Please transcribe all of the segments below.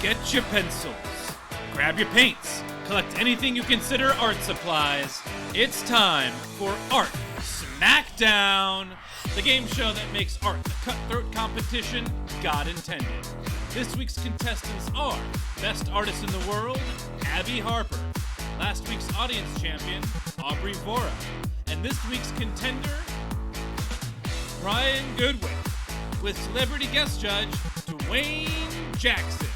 Get your pencils, grab your paints, collect anything you consider art supplies. It's time for Art Smackdown, the game show that makes art the cutthroat competition God intended. This week's contestants are Best Artist in the World, Abby Harper, last week's audience champion, Aubrey Vora, and this week's contender, Brian Goodwin, with celebrity guest judge, Dwayne Jackson.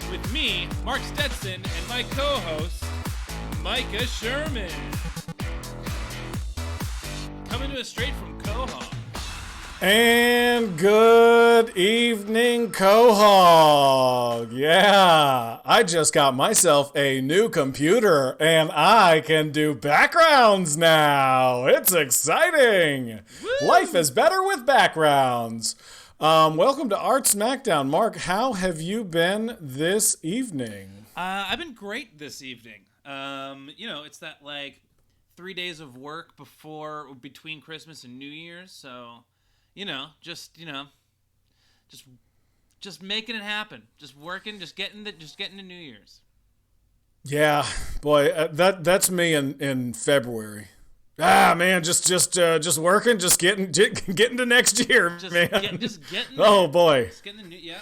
With me, Mark Stetson, and my co-host, Micah Sherman. Coming to us straight from Quahog. And good evening, Quahog. Yeah, I just got myself a new computer, and I can do backgrounds now. It's exciting. Woo! Life is better with backgrounds. Welcome to Art Smackdown. Mark, how have you been this evening? I've been great this evening. It's that 3 days of work between Christmas and New Year's. So, just making it happen. Just working, just getting to New Year's. Yeah, boy, that's me in February. Man, just working, just getting to next year, man. Oh boy. Just getting the new, yeah.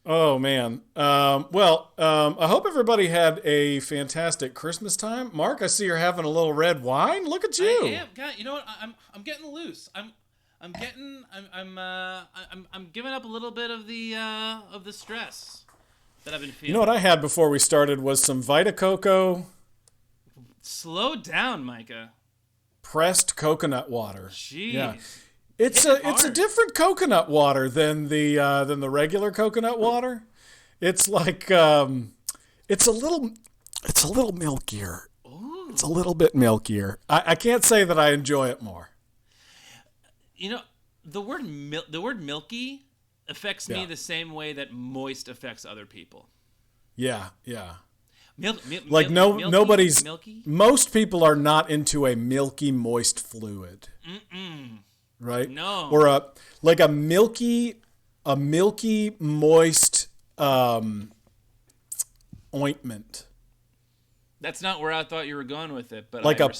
Oh man. I hope everybody had a fantastic Christmas time. Mark, I see you're having a little red wine. Look at you. I am. God, you know what? I'm getting loose. I'm giving up a little bit of the stress that I've been feeling. You know what I had before we started was some Vita Coco. Slow down, Micah. Pressed coconut water. Jeez. Yeah. It's a different coconut water than the regular coconut water. It's like it's a little milkier. Ooh. It's a little bit milkier. I can't say that I enjoy it more. The word milky affects me the same way that moist affects other people. Yeah. Nobody's milky? Most people are not into a milky, moist fluid. Mm-mm. Right? No. Or a milky, moist ointment. That's not where I thought you were going with it, but like I a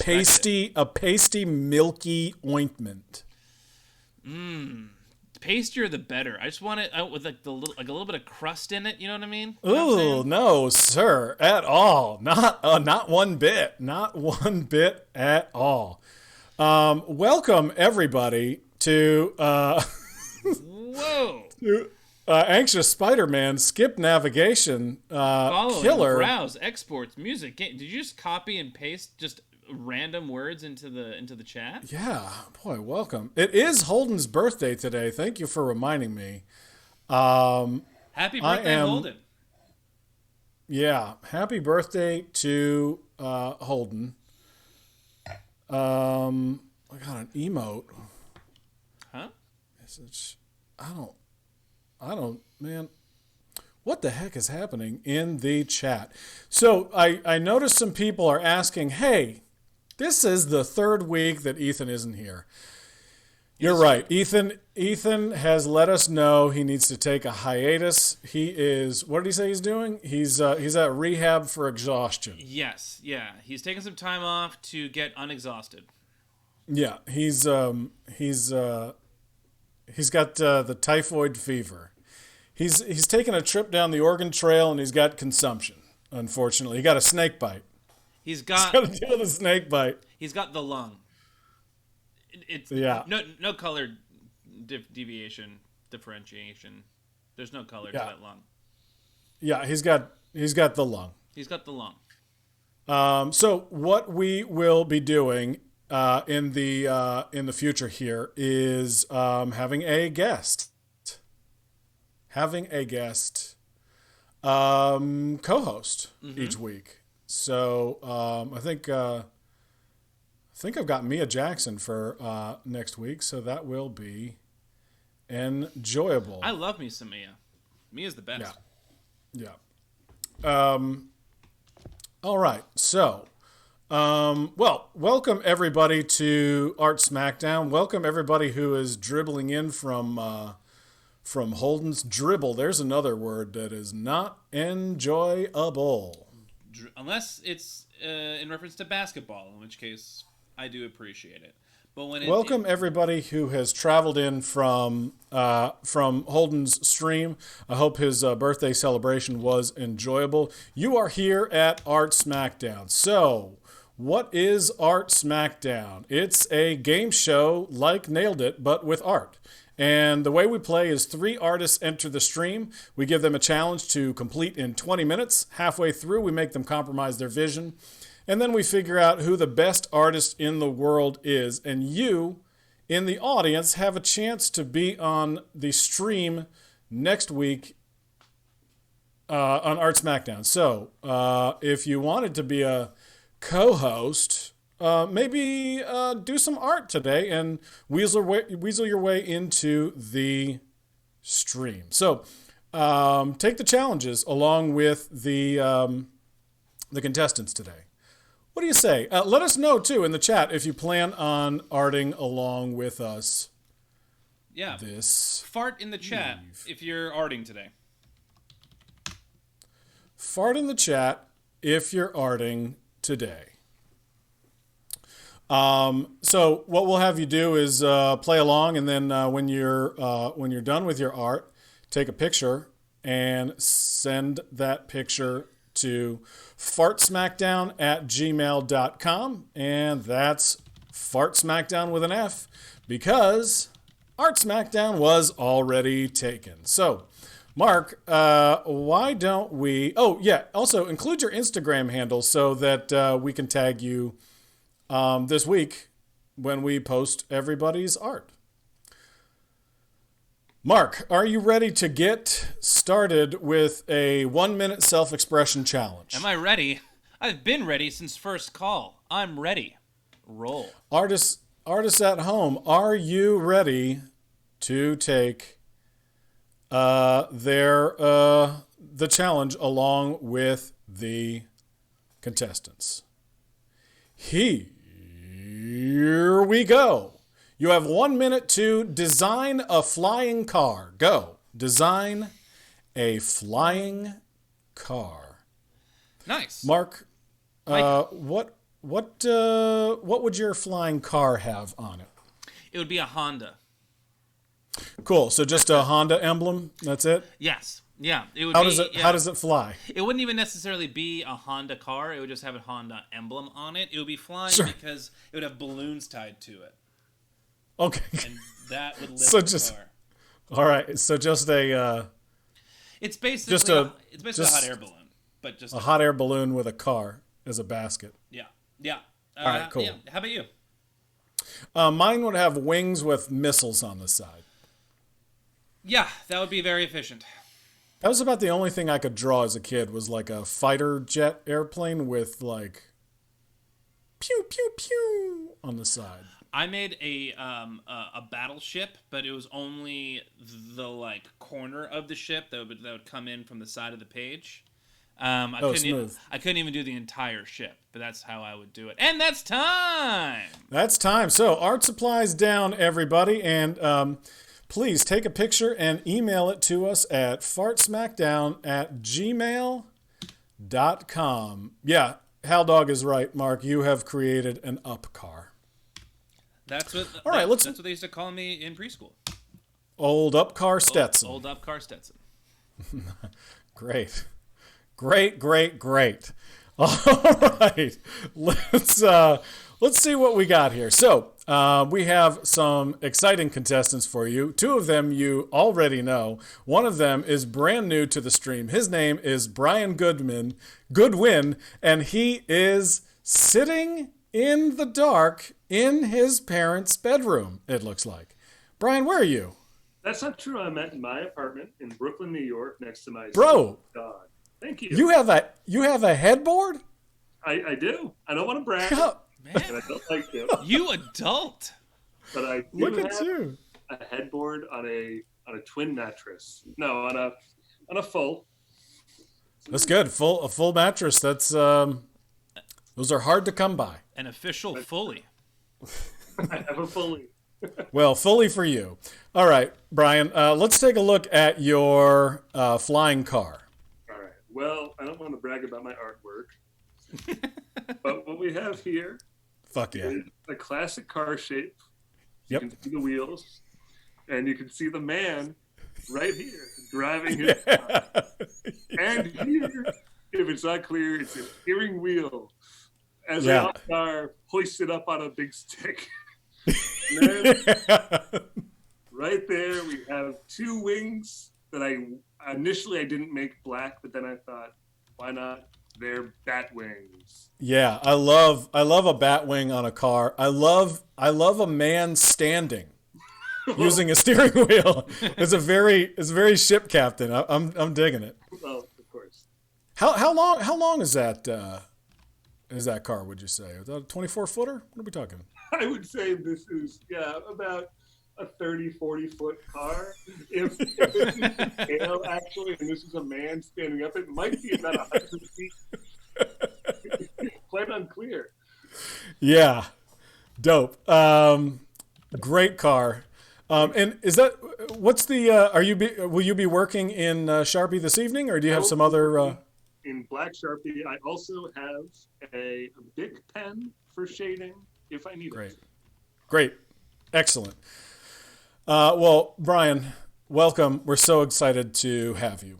pasty, milky ointment. Pastier the better. I just want it out with a little bit of crust in it. You know what I mean? Ooh, no, sir, at all. Not one bit. Not one bit at all. Welcome everybody to whoa. To Anxious Spider-Man Skip Navigation Following, Killer. Browse, exports, music. Did you just copy and paste just random words into the chat? Yeah, boy, welcome. It is Holden's birthday today. Thank you for reminding me. Happy birthday, Holden. Yeah, happy birthday to Holden. I got an emote. Huh? I don't, man. What the heck is happening in the chat? So I noticed some people are asking, hey, this is the third week that Ethan isn't here. You're right. Ethan has let us know he needs to take a hiatus. He is, what did he say he's doing? He's at rehab for exhaustion. Yes, yeah. He's taking some time off to get unexhausted. Yeah, he's got the typhoid fever. He's taken a trip down the Oregon Trail and he's got consumption. Unfortunately, he got a snake bite. He's got to deal with a snake bite. He's got the lung. It's no color differentiation. There's no color to that lung. Yeah, he's got the lung. He's got the lung. So what we will be doing in the future here is having a guest co-host each week. So I think I've got Mia Jackson for next week, so that will be enjoyable. I love me some Mia. Mia's the best. Yeah. All right. So Well, welcome everybody to Art Smackdown. Welcome everybody who is dribbling in from Holden's dribble. There's another word that is not enjoyable. Unless it's in reference to basketball, in which case I do appreciate it. But when Welcome everybody who has traveled in from Holden's stream. I hope his birthday celebration was enjoyable. You are here at Art Smackdown. So, what is Art Smackdown? It's a game show like Nailed It, but with art. And the way we play is 3 artists enter the stream. We give them a challenge to complete in 20 minutes. Halfway through, we make them compromise their vision. And then we figure out who the best artist in the world is. And you, in the audience, have a chance to be on the stream next week on Art Smackdown. So if you wanted to be a co-host, maybe do some art today and weasel your way into the stream. So take the challenges along with the contestants today. What do you say? Let us know, too, in the chat if you plan on arting along with us. Yeah. This fart in the chat if you're arting today. Fart in the chat if you're arting today. So what we'll have you do is play along, and then when you're done with your art, take a picture and send that picture to fartsmackdown@gmail.com, and that's fartsmackdown with an F, because Art Smackdown was already taken. So, Mark, why don't we... Oh, yeah, also include your Instagram handle so that we can tag you this week when we post everybody's art. Mark, are you ready to get started with a 1-minute self-expression challenge? Am I ready? I've been ready since first call. I'm ready. Roll. Artists at home, are you ready to take the challenge along with the contestants? Here we go. You have 1 minute to design a flying car. Go. Design a flying car. Nice. Mark, what would your flying car have on it? It would be a Honda. Cool. So just a Honda emblem. That's it. Yes. Yeah. It would. How does it fly? It wouldn't even necessarily be a Honda car. It would just have a Honda emblem on it. It would be flying because it would have balloons tied to it. Okay. And that would lift the car. All right. So just a. It's basically a hot air balloon, but just a hot air balloon with a car as a basket. Yeah. Yeah. All right. Cool. Yeah. How about you? Mine would have wings with missiles on the side. Yeah, that would be very efficient. That was about the only thing I could draw as a kid, was like a fighter jet airplane with like pew pew pew on the side. I made a battleship, but it was only the like corner of the ship that would come in from the side of the page. I couldn't even do the entire ship, but that's how I would do it. And that's time. That's time. So art supplies down, everybody, and please take a picture and email it to us at fartsmackdown@gmail.com. Yeah, Hal Dog is right, Mark. You have created an up car. That's what. That's what they used to call me in preschool. Old up car Stetson. Old up car Stetson. Great. All right, let's see what we got here. So we have some exciting contestants for you. 2 of them you already know. One of them is brand new to the stream. His name is Brian Goodwin, and he is sitting in the dark in his parents' bedroom, it looks like. Brian, where are you? That's not true. I'm at my apartment in Brooklyn, New York, next to my dog. Thank you. You have a headboard? I do. I don't want to brag. Man. And I don't like to. You adult. But I do Look at have you. a headboard on a twin mattress. No, on a full. That's good. A full mattress. That's Those are hard to come by. An official fully. I have a fully. Well, fully for you. All right, Brian, let's take a look at your flying car. All right. Well, I don't want to brag about my artwork, but what we have here Fuck yeah. is a classic car shape. Yep. You can see the wheels, and you can see the man right here driving his car. And here, if it's not clear, it's a steering wheel as the car hoisted up on a big stick. And then, right there, we have two wings that I didn't make black, but then I thought, why not? They're bat wings. Yeah, I love a bat wing on a car. I love a man standing using a steering wheel. It's very ship captain. I'm digging it. Well, of course. How long is that car, would you say? Is that a 24-footer? What are we talking? I would say this is, about a 30, 40-foot car. If this is the scale, actually, and this is a man standing up, it might be about 100 feet. Quite unclear. Yeah. Dope. Great car. And is that, what's the, will you be working in Sharpie this evening, or do you have some other? In black Sharpie, I also have a big pen for shading if I need it. Great. Excellent. Well, Brian, welcome. We're so excited to have you.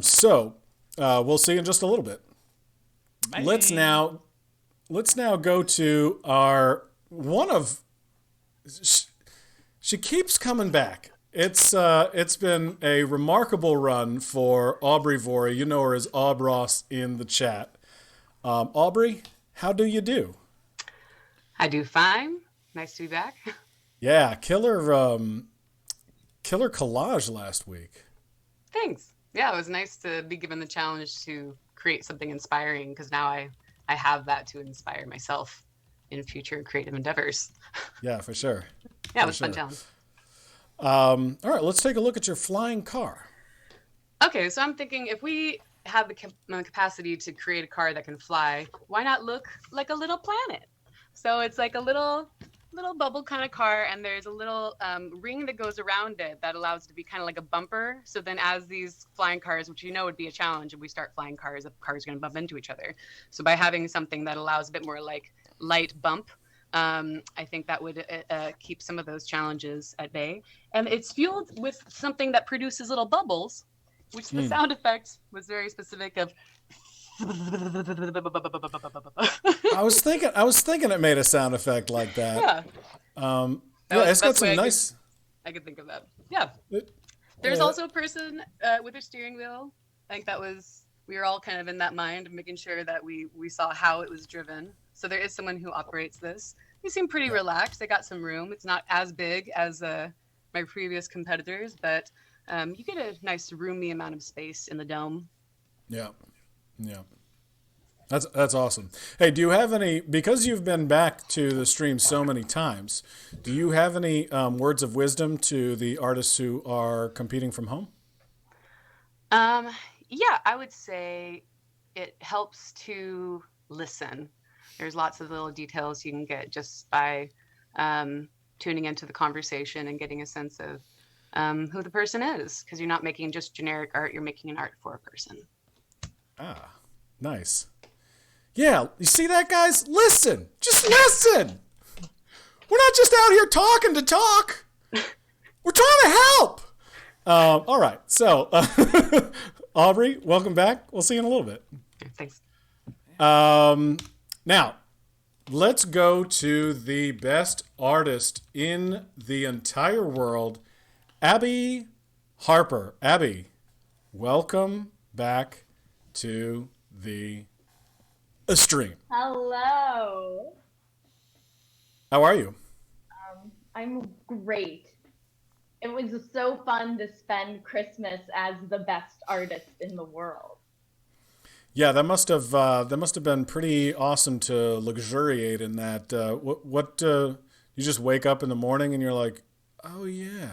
So we'll see you in just a little bit. Bye. Let's now go to our one of. She keeps coming back. It's been a remarkable run for Aubrey Vori. You know her as Aubross in the chat. Aubrey, how do you do? I do fine. Nice to be back. Yeah, killer collage last week. Thanks. Yeah, it was nice to be given the challenge to create something inspiring, because now I have that to inspire myself in future creative endeavors. Yeah, for sure. Yeah, it was a fun challenge. All right, let's take a look at your flying car. Okay, so I'm thinking if we have the capacity to create a car that can fly, why not look like a little planet? So it's like a little bubble kind of car, and there's a little ring that goes around it that allows it to be kind of like a bumper. So then as these flying cars, which would be a challenge if we start flying cars, the cars are going to bump into each other. So by having something that allows a bit more like light bump, I think that would keep some of those challenges at bay. And it's fueled with something that produces little bubbles, which the sound effect was very specific of. I was thinking it made a sound effect like that. Yeah. It's got some nice. I could think of that. Yeah. There's also a person with a steering wheel. I think we were all kind of in that mind, making sure that we saw how it was driven. So there is someone who operates this. They seem pretty relaxed. They got some room. It's not as big as my previous competitors, but you get a nice roomy amount of space in the dome. Yeah. That's awesome. Hey, do you have any, because you've been back to the stream so many times, do you have any words of wisdom to the artists who are competing from home? Yeah, I would say it helps to listen. There's lots of little details you can get just by tuning into the conversation and getting a sense of who the person is, because you're not making just generic art, you're making an art for a person. Ah, nice. Yeah, you see that, guys? Listen. Just listen. We're not just out here talking to talk. We're trying to help. All right. So, Aubrey, welcome back. We'll see you in a little bit. Thanks. Now, let's go to the best artist in the entire world, Abby Harper. Abby, welcome back to the stream. Hello. How are you? I'm great. It was so fun to spend Christmas as the best artist in the world. Yeah, that must have been pretty awesome to luxuriate in that. You just wake up in the morning and you're like, oh yeah.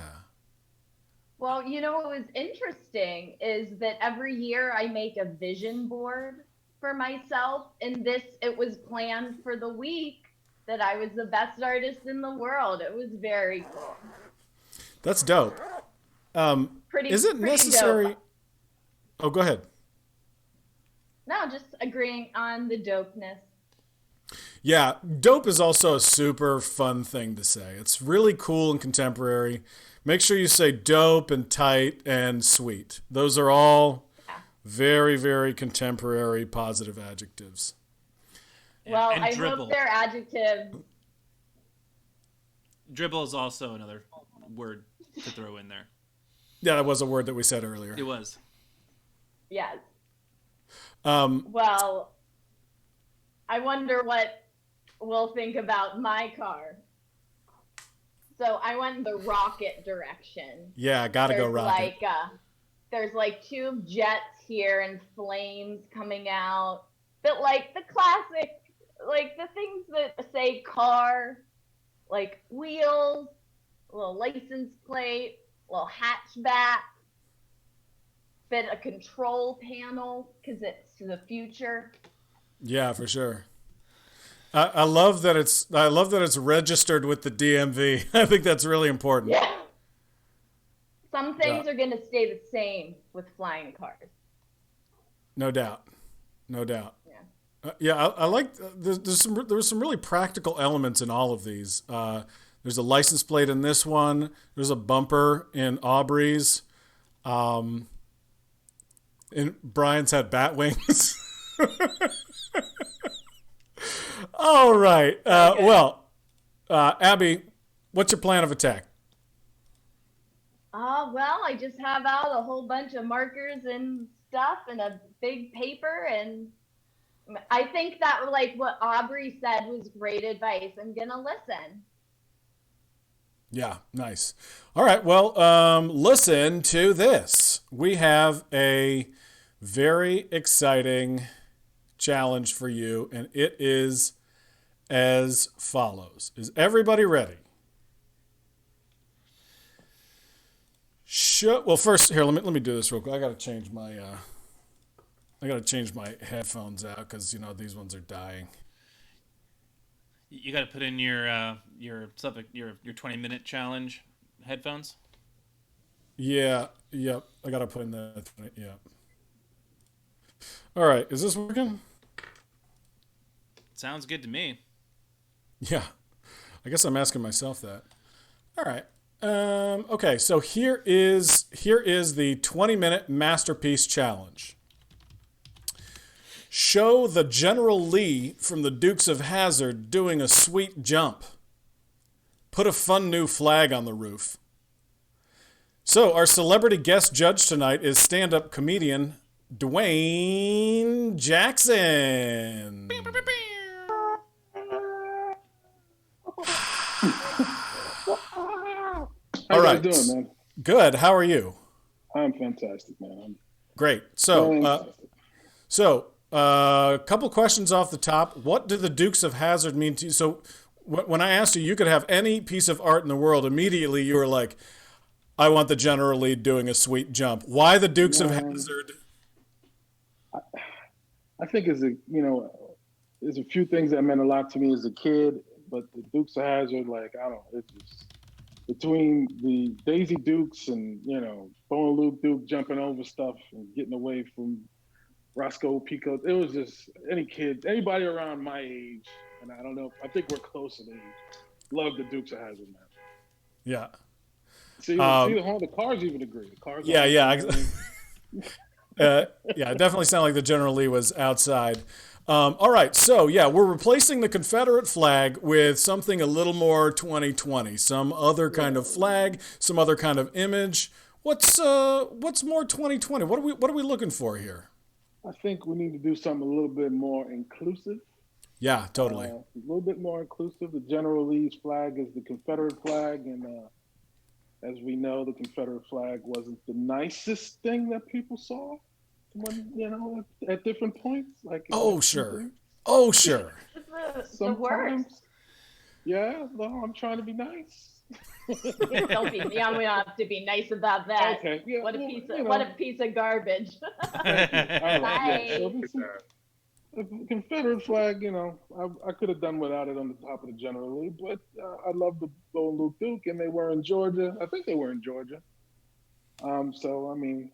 Well, what was interesting is that every year I make a vision board for myself. In this, it was planned for the week that I was the best artist in the world. It was very cool. That's dope. Is it necessary? Dope. Oh, go ahead. No, just agreeing on the dopeness. Yeah, dope is also a super fun thing to say. It's really cool and contemporary. Make sure you say dope and tight and sweet. Those are all very, very contemporary positive adjectives. Well, and I dribble. hope they're adjectives. Dribble is also another word to throw in there. Yeah, that was a word that we said earlier. It was. Yes. Well, I wonder what we'll think about my car. So I went in the rocket direction. Yeah, gotta go rocket. There's like two jets here and flames coming out. But like the classic, like the things that say car, like wheels, a little license plate, a little hatchback, fit a control panel because it's the future. Yeah, for sure. I love that it's registered with the DMV. I think that's really important. Yeah. Some things are going to stay the same with flying cars. No doubt. Yeah. Yeah. I like. There was some really practical elements in all of these. There's a license plate in this one. There's a bumper in Aubrey's. And Brian's had bat wings. All right. Okay. Well, Abby, what's your plan of attack? Well, I just have out a whole bunch of markers and stuff and a big paper, and I think that like what Aubrey said was great advice. I'm gonna listen. Yeah, nice. All right, well, listen to this. We have a very exciting challenge for you, and it is as follows. Is everybody ready? Well, first, here, let me do this real quick. I gotta change my headphones out because these ones are dying. You got to put in your 20-minute challenge headphones. Yeah, yep. I gotta put in that. Yeah. All right, is this working? Sounds good to me. Yeah, I guess I'm asking myself that. All right. Okay, so here is the 20-minute masterpiece challenge. Show the General Lee from the Dukes of Hazzard doing a sweet jump. Put a fun new flag on the roof. So our celebrity guest judge tonight is stand-up comedian Dwayne Jackson. How you guys doing, man? Good. How are you? I'm fantastic, man. Great. So, a couple questions off the top. What do the Dukes of Hazzard mean to you? So, when I asked you, you could have any piece of art in the world. Immediately, you were like, "I want the General Lee doing a sweet jump." Why the Dukes of Hazzard? I think there's a few things that meant a lot to me as a kid, but the Dukes of Hazzard, like, I don't know, it's just between the Daisy Dukes and Bone Luke Duke jumping over stuff and getting away from Roscoe Pico. It was just anybody around my age, and I don't know, I think we're close in age, love the Dukes of Hazzard, man. Yeah. See, the cars even agree. The cars. Yeah. It definitely sounded like the General Lee was outside. All right, so we're replacing the Confederate flag with something a little more 2020, some other kind of flag, some other kind of image. What's more 2020? What are we looking for here? I think we need to do something a little bit more inclusive. Yeah, totally. A little bit more inclusive. The General Lee's flag is the Confederate flag, and as we know, the Confederate flag wasn't the nicest thing that people saw when, at different points. Like, sure. The worst. Yeah, no, I'm trying to be nice. Don't be. Yeah, we don't have to be nice about that. Okay. Yeah, what a piece of garbage. The Confederate flag, I could have done without it on the top of the General Lee, but I love the Bo and Luke Duke, and they were in Georgia. I think they were in Georgia. So I mean,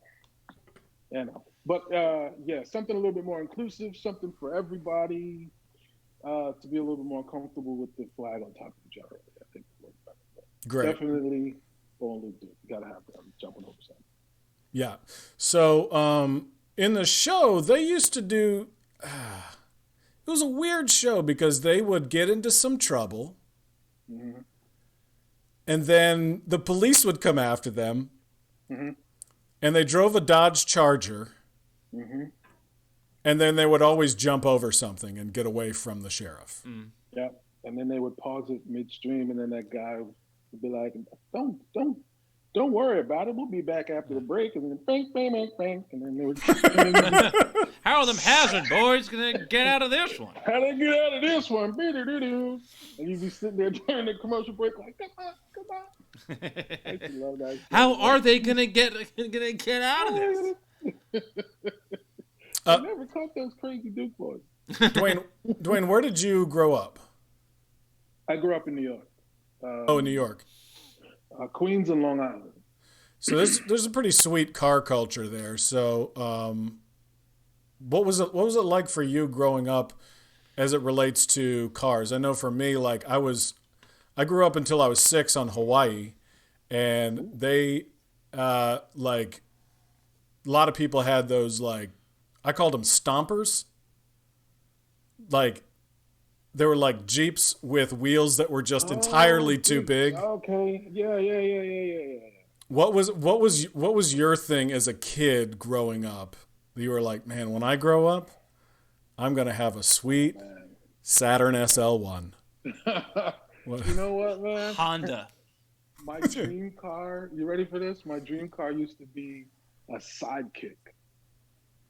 but yeah, something a little bit more inclusive, something for everybody, to be a little bit more comfortable with the flag on top of the General Lee. I think it worked better. Great. Definitely Bo and Luke Duke. You gotta have them jumping over something. Yeah. So in the show, they used to do. It was a weird show because they would get into some trouble, Mm-hmm. and then the police would come after them, Mm-hmm. and they drove a Dodge Charger, Mm-hmm. and then they would always jump over something and get away from the sheriff. Yeah, and then they would pause it midstream, and then that guy would be like, "Don't worry about it. We'll be back after the break." And then bang, bang, bang, bang, and then they would. How are them hazard boys gonna get out of this one? How they get out of this one? And you'd be sitting there during the commercial break, like, "Come on." I used to love that. How are they gonna get out of this? I never caught those crazy Duke boys. Dwayne, where did you grow up? I grew up in New York. In New York. Queens and Long Island. So there's a pretty sweet car culture there. So what was it like for you growing up as it relates to cars? I know for me, like I grew up until I was 6 on Hawaii, and they like a lot of people had those, like, I called them stompers. Like they were like Jeeps with wheels that were just entirely too big. Okay. Yeah. What was your thing as a kid growing up? You were like, man, when I grow up, I'm gonna have a sweet Saturn SL1. You know what, man? Honda. My dream car. You ready for this? My dream car used to be a Sidekick.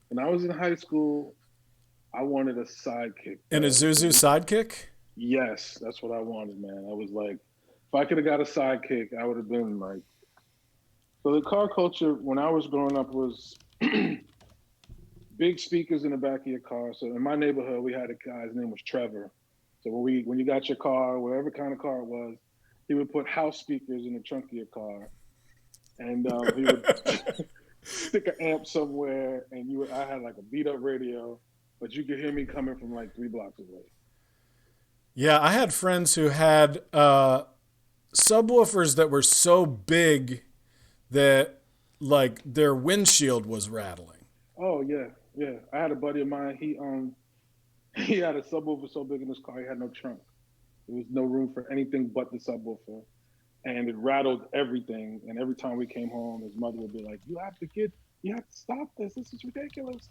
When I was in high school, I wanted a Sidekick. And a Zuzu Sidekick? Yes, that's what I wanted, man. I was like, if I could have got a Sidekick, I would have been like. So the car culture when I was growing up was big speakers in the back of your car. So in my neighborhood, we had a guy. His name was Trevor. So when you got your car, whatever kind of car it was, he would put house speakers in the trunk of your car, and he would stick an amp somewhere, and I had like a beat up radio, but you could hear me coming from like 3 blocks away. Yeah, I had friends who had subwoofers that were so big that like their windshield was rattling. Oh yeah. I had a buddy of mine. He had a subwoofer so big in his car he had no trunk. There was no room for anything but the subwoofer, and it rattled everything. And every time we came home, his mother would be like, "You have to stop this. This is ridiculous.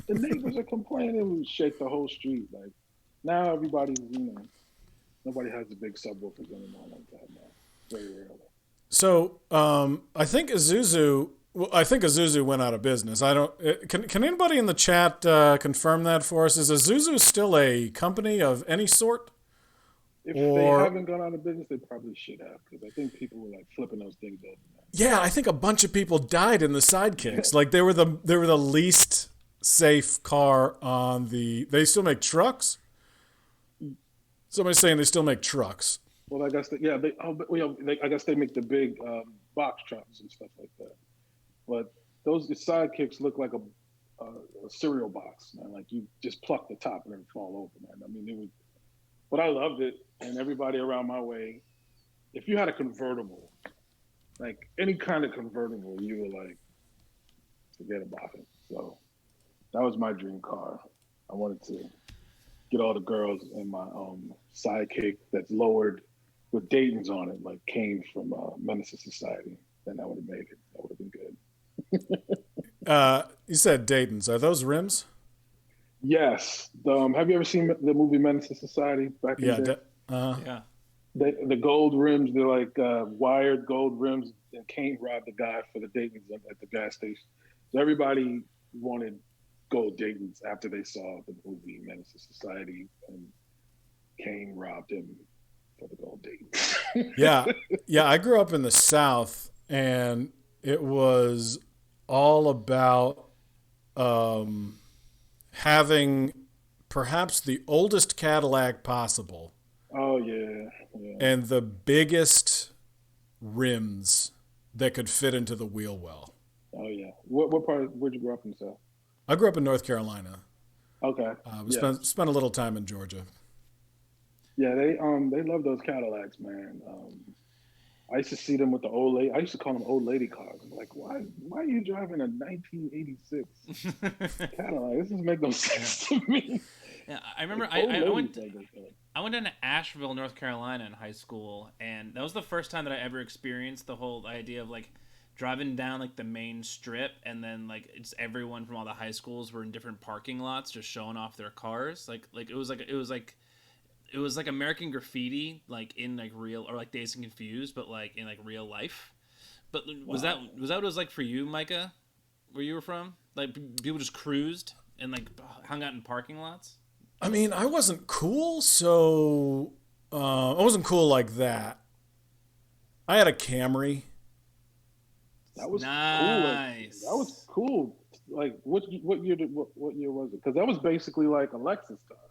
The neighbors are complaining." We would shake the whole street. Like now, everybody's nobody has the big subwoofers anymore like that now. Very rarely. So I think Isuzu went out of business. I don't. Can anybody in the chat confirm that for us? Is Isuzu still a company of any sort? If they haven't gone out of business, they probably should have, because I think people were like flipping those things over. Yeah, I think a bunch of people died in the Sidekicks. Like they were the least safe car on the. They still make trucks. Somebody's saying they still make trucks. Well, I guess I guess they make the big box trucks and stuff like that. But those Sidekicks look like a cereal box, man. Like you just pluck the top and then fall over, man. I mean, it was. But I loved it, and everybody around my way. If you had a convertible, like any kind of convertible, you were like, forget about it. So that was my dream car. I wanted to get all the girls in my Sidekick that's lowered with Dayton's on it, like Kane from Menace to Society. Then I would have made it. That would have been good. You said Dayton's. Are those rims? Yes. Have you ever seen the movie Menace to Society back in the day? Yeah. The gold rims, they're like wired gold rims, and Kane robbed the guy for the Dayton's at the gas station. So everybody wanted gold Dayton's after they saw the movie Menace to Society, and Kane robbed him for the gold Dayton's. Yeah. I grew up in the South, and it was all about having perhaps the oldest Cadillac possible Oh yeah, yeah. and the biggest rims that could fit into the wheel well. Oh yeah. What part? Where'd you grow up in, South? I grew up in North Carolina. Okay. We Yeah. spent a little time in Georgia. Yeah, they love those Cadillacs, man. I used to see them with the old lady. I used to call them old lady cars. I'm like, why are you driving a 1986 Cadillac? This doesn't make no sense to me. Yeah, I remember Like, old I ladies went drive those cars. I went down to Asheville, North Carolina in high school, and that was the first time that I ever experienced the whole idea of like driving down like the main strip, and then like it's everyone from all the high schools were in different parking lots just showing off their cars. It was like American Graffiti, like in like real, or like Dazed and Confused, but like in like real life. But was that what it was like for you, Micah, where you were from? Like people just cruised and like hung out in parking lots. I mean, I wasn't cool, so I wasn't cool like that. I had a Camry. That was Nice. cool. That was cool. Like what year was it? Because that was basically like a Lexus to us.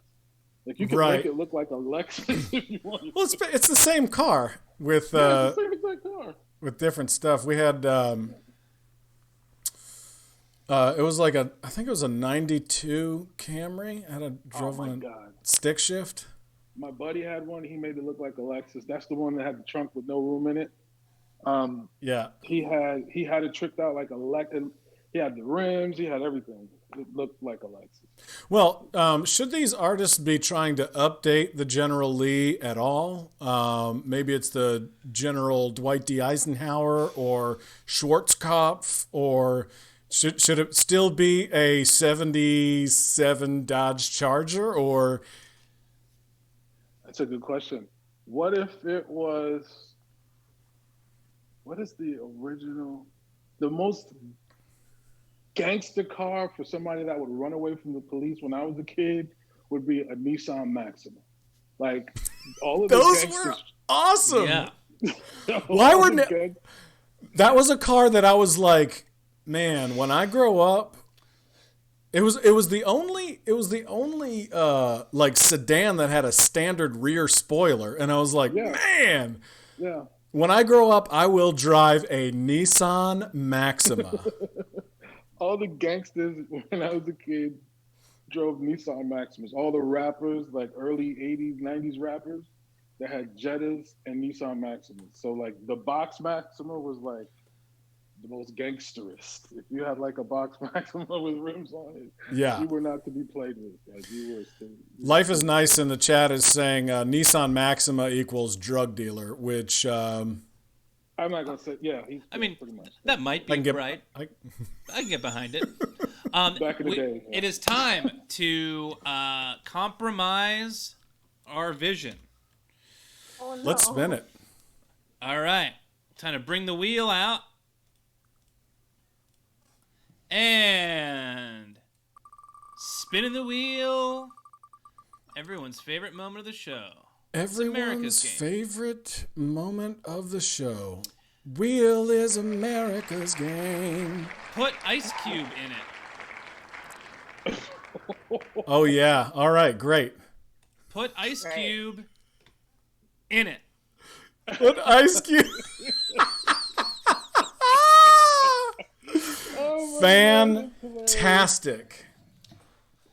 Like you could Right. make it look like a Lexus if you wanted. Well, it's the same car with Yeah, it's the same exact car. with different stuff. We had it was like I think it was a '92 Camry. I drove Oh my on a God. stick shift. My buddy had one. He made it look like a Lexus. That's the one that had the trunk with no room in it. Yeah. He had it tricked out like a Lexus. He had the rims. He had everything. It looked like a Lexus. Well, should these artists be trying to update the General Lee at all? Maybe it's the General Dwight D. Eisenhower or Schwarzkopf, or should it still be a '77 Dodge Charger? Or That's a good question. What if it was? What is the original? The most gangster car for somebody that would run away from the police when I was a kid would be a Nissan Maxima. Like all of the those gangsters. were awesome. Yeah. Why all were the ne- gang- That was a car that I was like, man, when I grow up, it was the only like sedan that had a standard rear spoiler, and I was like, Yeah. man, Yeah. when I grow up, I will drive a Nissan Maxima. All the gangsters when I was a kid drove Nissan Maximas. All the rappers, like early 80s, 90s rappers, that had Jettas and Nissan Maximas. So like the box Maxima was like the most gangsterist. If you had like a box Maxima with rims on it, Yeah. you were not to be played with. Like you were still. Life is Nice in the chat is saying Nissan Maxima equals drug dealer, which I'm not gonna say. Yeah, he's I mean, pretty much. that might I be can get right. I, I can get behind it. Back in the day, yeah. It is time to compromise our vision. Oh, no. let's spin it. All right. Time to bring the wheel out. And spinning the wheel. Everyone's favorite moment of the show. Everyone's America's game. favorite moment of the show. Wheel is America's game. Put Ice Cube in it. Oh, yeah. All right, great. Put Ice Right. Cube in it. Put Ice Cube. Oh my God, that's Fantastic.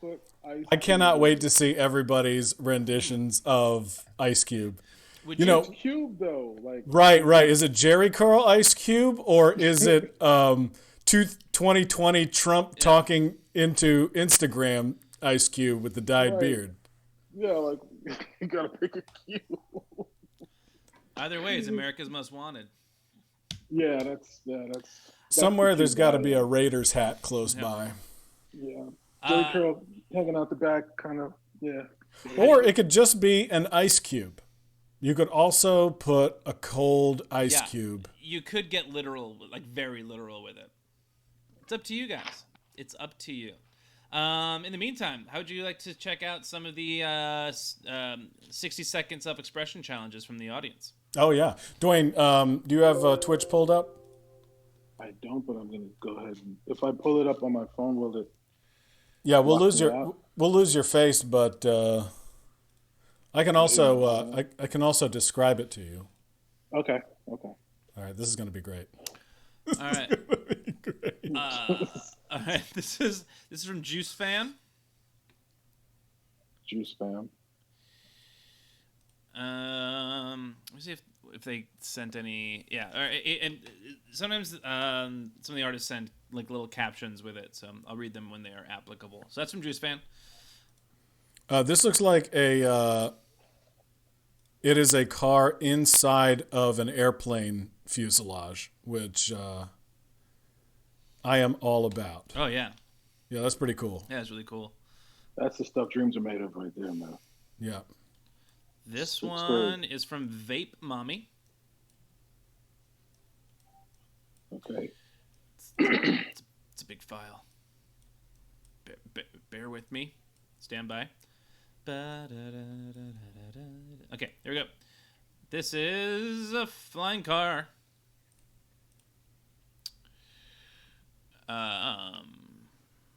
hilarious. Put Ice I cannot wait to see everybody's renditions of Ice Cube. Would You know, Cube though, like right. Is it Jerry Curl Ice Cube, or is it 2020 Trump talking into Instagram Ice Cube with the dyed Right. beard? yeah, like you gotta pick a cube. Either way, it's America's Most Wanted. Yeah, that's Somewhere the there's cube got to guy, be a Raiders hat close Yeah. by. Yeah, Jerry Uh, Curl hanging out the back, kind of. Yeah. Or it could just be an ice cube. You could also put a cold ice Yeah. cube. You could get literal, like very literal with it. It's up to you guys. It's up to you. In the meantime, how would you like to check out some of the 60 seconds of expression challenges from the audience? Oh, yeah. Dwayne, do you have Twitch pulled up? I don't, but I'm gonna go ahead and if I pull it up on my phone, will it? Yeah, we'll Lock lose me your out? we'll lose your face, but I can also I can also describe it to you. Okay. All right, this is going to be great. All right. All right. This is from Juice Fan. Juice spam. Let me see if they sent any. Yeah, and sometimes some of the artists send like little captions with it, so I'll read them when they are applicable. So that's from Juice Fan. This looks like a. It is a car inside of an airplane fuselage, which I am all about. Oh yeah. Yeah, that's pretty cool. Yeah, it's really cool. That's the stuff dreams are made of right there, man. Yeah. This Looks one great. is from Vape Mommy. Okay. It's a big file. Bear with me. Stand by. Okay, here we go. This is a flying car.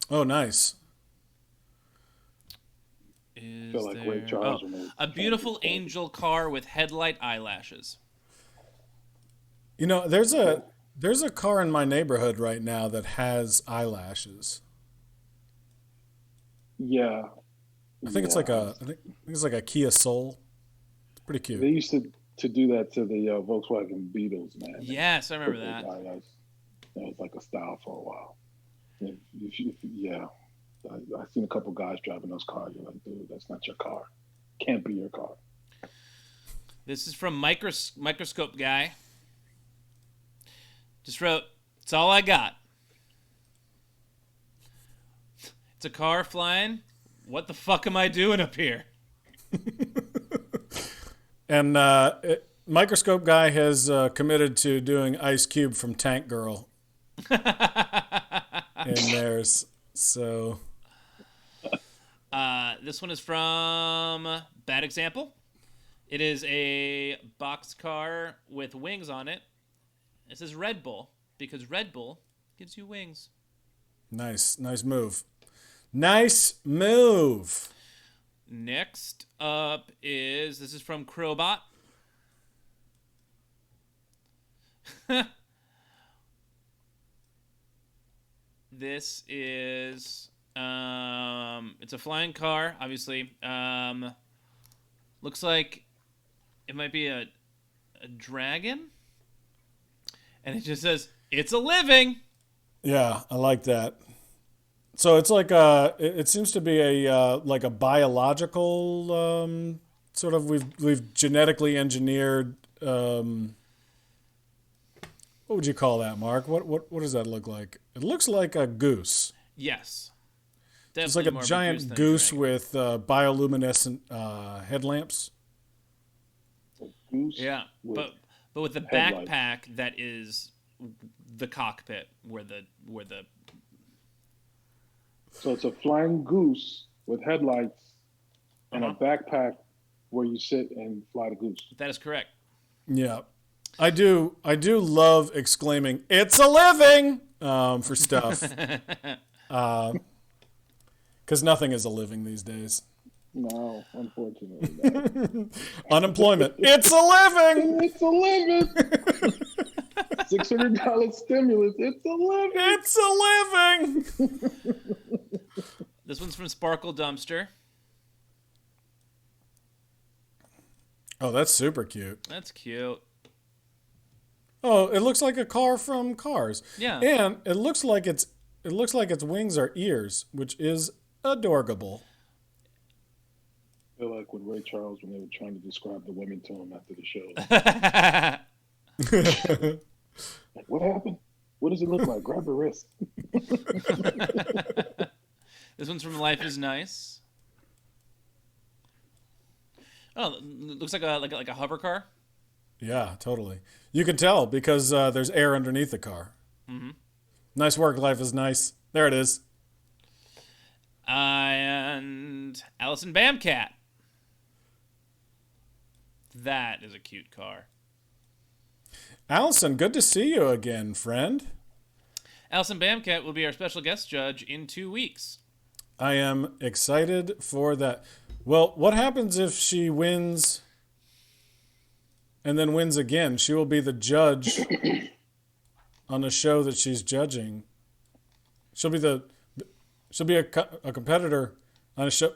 Oh, nice. Is feel like Ray there... Charles oh, when they a tried beautiful to- angel car with headlight eyelashes. You know, there's a car in my neighborhood right now that has eyelashes. Yeah. I think it's like I think it's like a Kia Soul. It's pretty They cute. used to do that to the Volkswagen Beetles, man. Yes, I remember that. That was like a style for a while. Yeah. I've seen a couple guys driving those cars. You're like, dude, that's not your car. Can't be your car. This is from Microscope Guy. Just wrote, it's all I got. It's a car flying. What the fuck am I doing up here? And Microscope Guy has committed to doing Ice Cube from Tank Girl in theirs. So This one is from Bad Example. It is a boxcar with wings on it. It says Red Bull because Red Bull gives you wings. nice move. Nice move. Next up this is from Crowbot. This is it's a flying car, obviously. Looks like it might be a dragon. And it just says, "It's a living." Yeah, I like that. So it's like it seems to be a like a biological sort of we've genetically engineered what would you call that, Mark? What does that look like? It looks like a goose. Yes. It's like a Definitely more giant than goose dragon. with bioluminescent headlamps. Goose Yeah, with but with the headlights. backpack that is the cockpit where the So it's a flying goose with headlights and a Uh-huh. backpack where you sit and fly the goose. that is correct. Yeah, I do love exclaiming "It's a living" for stuff because nothing is a living these days. No, unfortunately. No. Unemployment. It's a living. It's a living. $600 stimulus. It's a living. It's a living. This one's from Sparkle Dumpster. Oh, that's super cute. That's cute. Oh, it looks like a car from Cars. Yeah. And it looks like its wings are ears, which is adorable. I feel like with Ray Charles when they were trying to describe the women to him after the show. Like, what happened? What does it look like? Grab the wrist. This one's from Life is Nice. Oh, looks like a hover car. Yeah, totally. You can tell because there's air underneath the car. Mm-hmm. Nice work. Life is nice. There it is. And Allison Bamcat. That is a cute car. Allison, good to see you again, friend. Allison Bamcat will be our special guest judge in 2 weeks. I am excited for that. Well, what happens if she wins and then wins again? She will be the judge on a show that she's judging. She'll be a competitor on a show.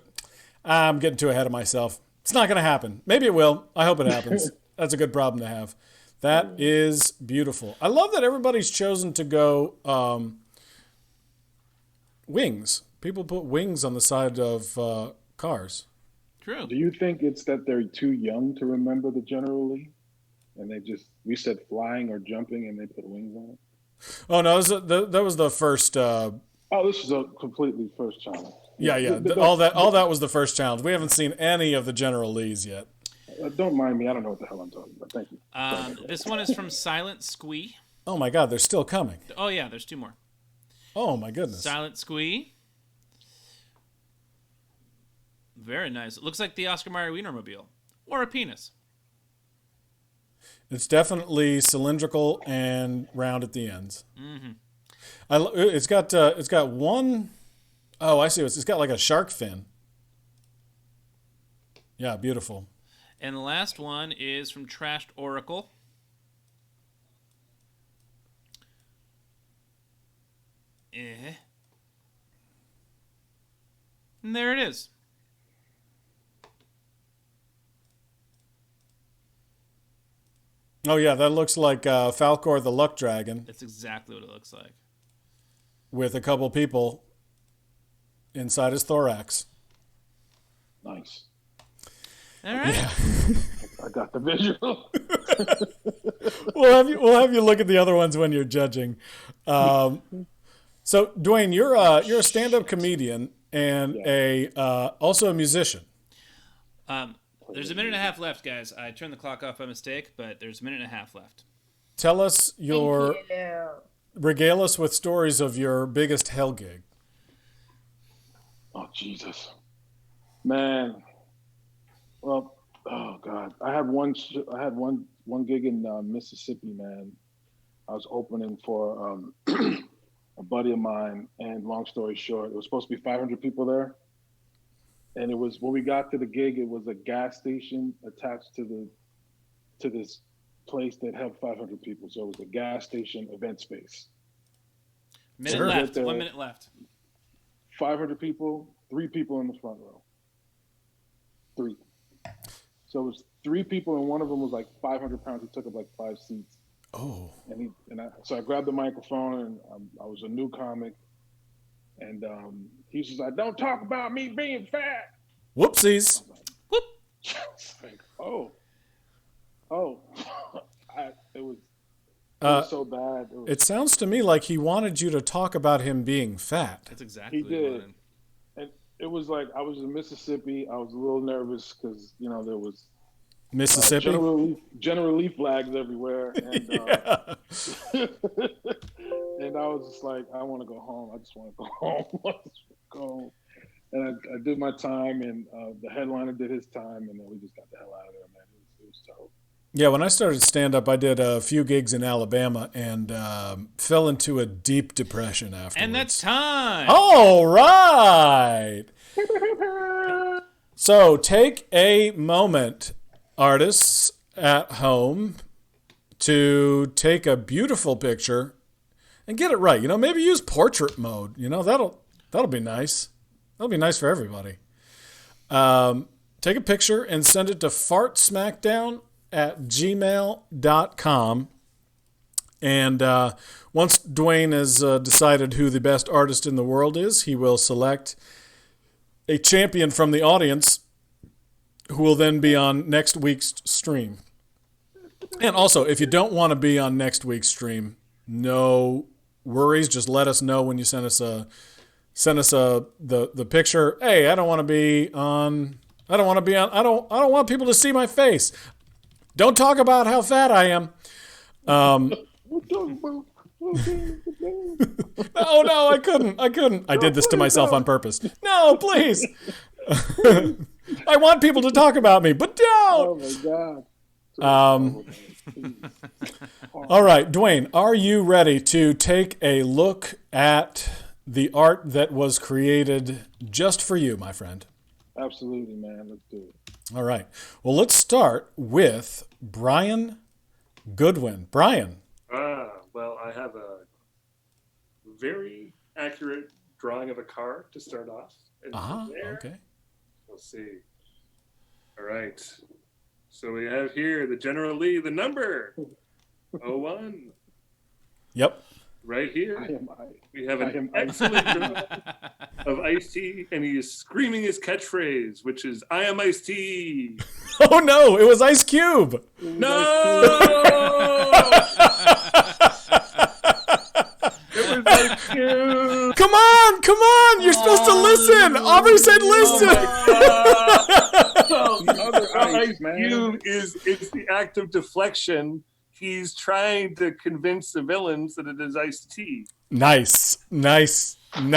I'm getting too ahead of myself. It's not going to happen. Maybe it will. I hope it happens. That's a good problem to have. That is beautiful. I love that everybody's chosen to go wings. People put wings on the side of cars. True. Do you think it's that they're too young to remember the General Lee? And we said flying or jumping and they put wings on it? Oh, no, that was the first. This is a completely first challenge. Yeah. All that was the first challenge. We haven't seen any of the General Lees yet. Don't mind me. I don't know what the hell I'm talking about. Thank you. This one is from Silent Squee. Oh, my God. They're still coming. Oh, yeah, there's 2 more. Oh, my goodness. Silent Squee. Very nice. It looks like the Oscar Mayer Wienermobile. Or a penis. It's definitely cylindrical and round at the ends. Mm-hmm. It's got one. Oh, I see. It's got like a shark fin. Yeah, beautiful. And the last one is from Trashed Oracle. And there it is. Oh, yeah, that looks like Falcor the Luck Dragon. That's exactly what it looks like. With a couple people inside his thorax. Nice. All right. Yeah. I got the visual. We'll have you look at the other ones when you're judging. So, Dwayne, you're a stand-up comedian and also a musician. There's a minute and a half left, guys. I turned the clock off by mistake, but there's a minute and a half left. Tell us regale us with stories of your biggest hell gig. Oh, Jesus. Man. Well, oh God. I had one gig in Mississippi, man. I was opening for a buddy of mine, and long story short, it was supposed to be 500 people there. And it was, when we got to the gig, it was a gas station attached to this place that held 500 people. So it was a gas station event space. Minute left. 1 minute left. 500 people, 3 people in the front row. 3. So it was 3 people, and one of them was like 500 pounds. He took up like 5 seats. Oh. So I grabbed the microphone, and I was a new comic. And he was just like, "Don't talk about me being fat." Whoopsies. Whoop. Like, it was so bad. It sounds to me like he wanted you to talk about him being fat. That's exactly what he did. And it was like, I was in Mississippi. I was a little nervous because, there was Mississippi? General Lee flags everywhere. And, and I was just like, I want to go home. I just want to go home. And I did my time, and the headliner did his time, and then we just got the hell out of there, man. It was terrible. Yeah, when I started stand-up, I did a few gigs in Alabama and fell into a deep depression afterwards. And that's time. All right. So take a moment, artists at home, to take a beautiful picture and get it right. Maybe use portrait mode. That'll be nice. That'll be nice for everybody. Take a picture and send it to fartsmackdown@gmail.com. And once Dwayne has decided who the best artist in the world is, he will select a champion from the audience who will then be on next week's stream. And also, if you don't want to be on next week's stream, no worries. Just let us know when you send us the picture. Hey, I don't want people to see my face. Don't talk about how fat I am. Oh no, I couldn't. I did this to myself on purpose. No, please. I want people to talk about me, but don't. Oh my God. All right, Dwayne, are you ready to take a look at the art that was created just for you, my friend. Absolutely, man. Let's do it. All right. Well, let's start with Brian Goodwin. Brian. Well, I have a very accurate drawing of a car to start off. And Okay. We'll see. All right. So we have here the General Lee, the number 01. Yep. Right here. We have an I am excellent drawing of Ice-T, and he is screaming his catchphrase, which is, I am Ice-T. Oh, no. It was Ice Cube. No! It was Ice-Cube. Come on. You're supposed to listen. Aubrey said listen. The other Ice, man. Ice-Cube is the act of deflection. He's trying to convince the villains that it is Ice-T. Nice. He's trying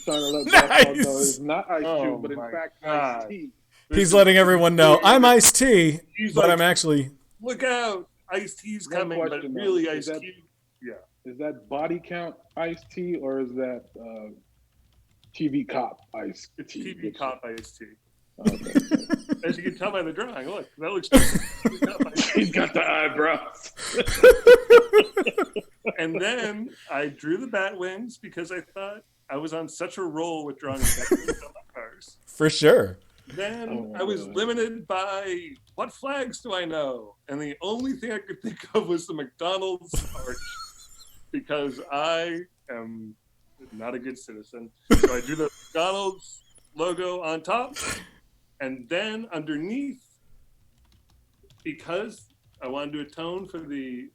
to let Boss know Nice. it's not Ice Cube, Oh but in my fact God. Ice-T. He's letting everyone know I'm Ice-T, He's but like, I'm actually... look out, Ice-T's One coming, but question, though. really Is that- Ice-Cube. Yeah. Is that body count Ice-T or is that TV cop Ice-T? It's TV cop Ice-T. Okay. As you can tell by the drawing, look, that looks TV cop Ice-T. He's got the eyebrows. And then I drew the bat wings because I thought I was on such a roll with drawing bat wings on my cars. For sure. Then Oh, I was limited by what flags do I know? And the only thing I could think of was the McDonald's arch because I am not a good citizen. So I drew the McDonald's logo on top. And then underneath, because I wanted to atone for the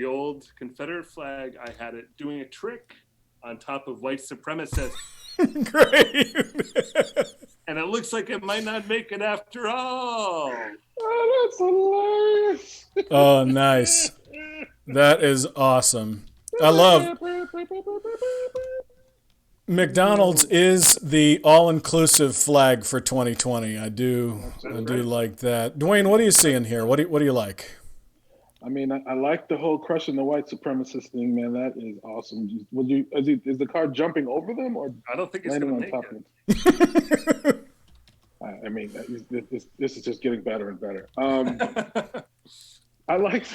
old Confederate flag, I had it doing a trick on top of white supremacists. Great. And it looks like it might not make it after all. Oh, that's hilarious. Oh, nice. That is awesome. I love... McDonald's is the all-inclusive flag for 2020. I do like that. Dwayne, what are you seeing here? What do you like? I mean, I like the whole crushing the white supremacist thing, man. That is awesome. Is the car jumping over them or I don't think it's landing going on to top make of them? I mean, this is just getting better and better. it. I like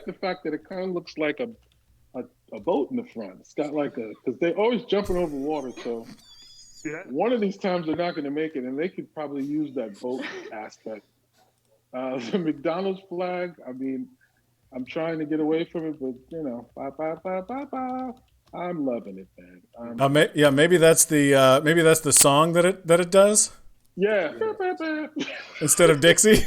the fact that it kind of looks like a boat in the front. It's got like because they're always jumping over water. So Yeah. one of these times they're not going to make it, and they could probably use that boat aspect. The McDonald's flag. I mean, I'm trying to get away from it, but I'm loving it, man. Maybe that's the song that it does Yeah. instead of Dixie.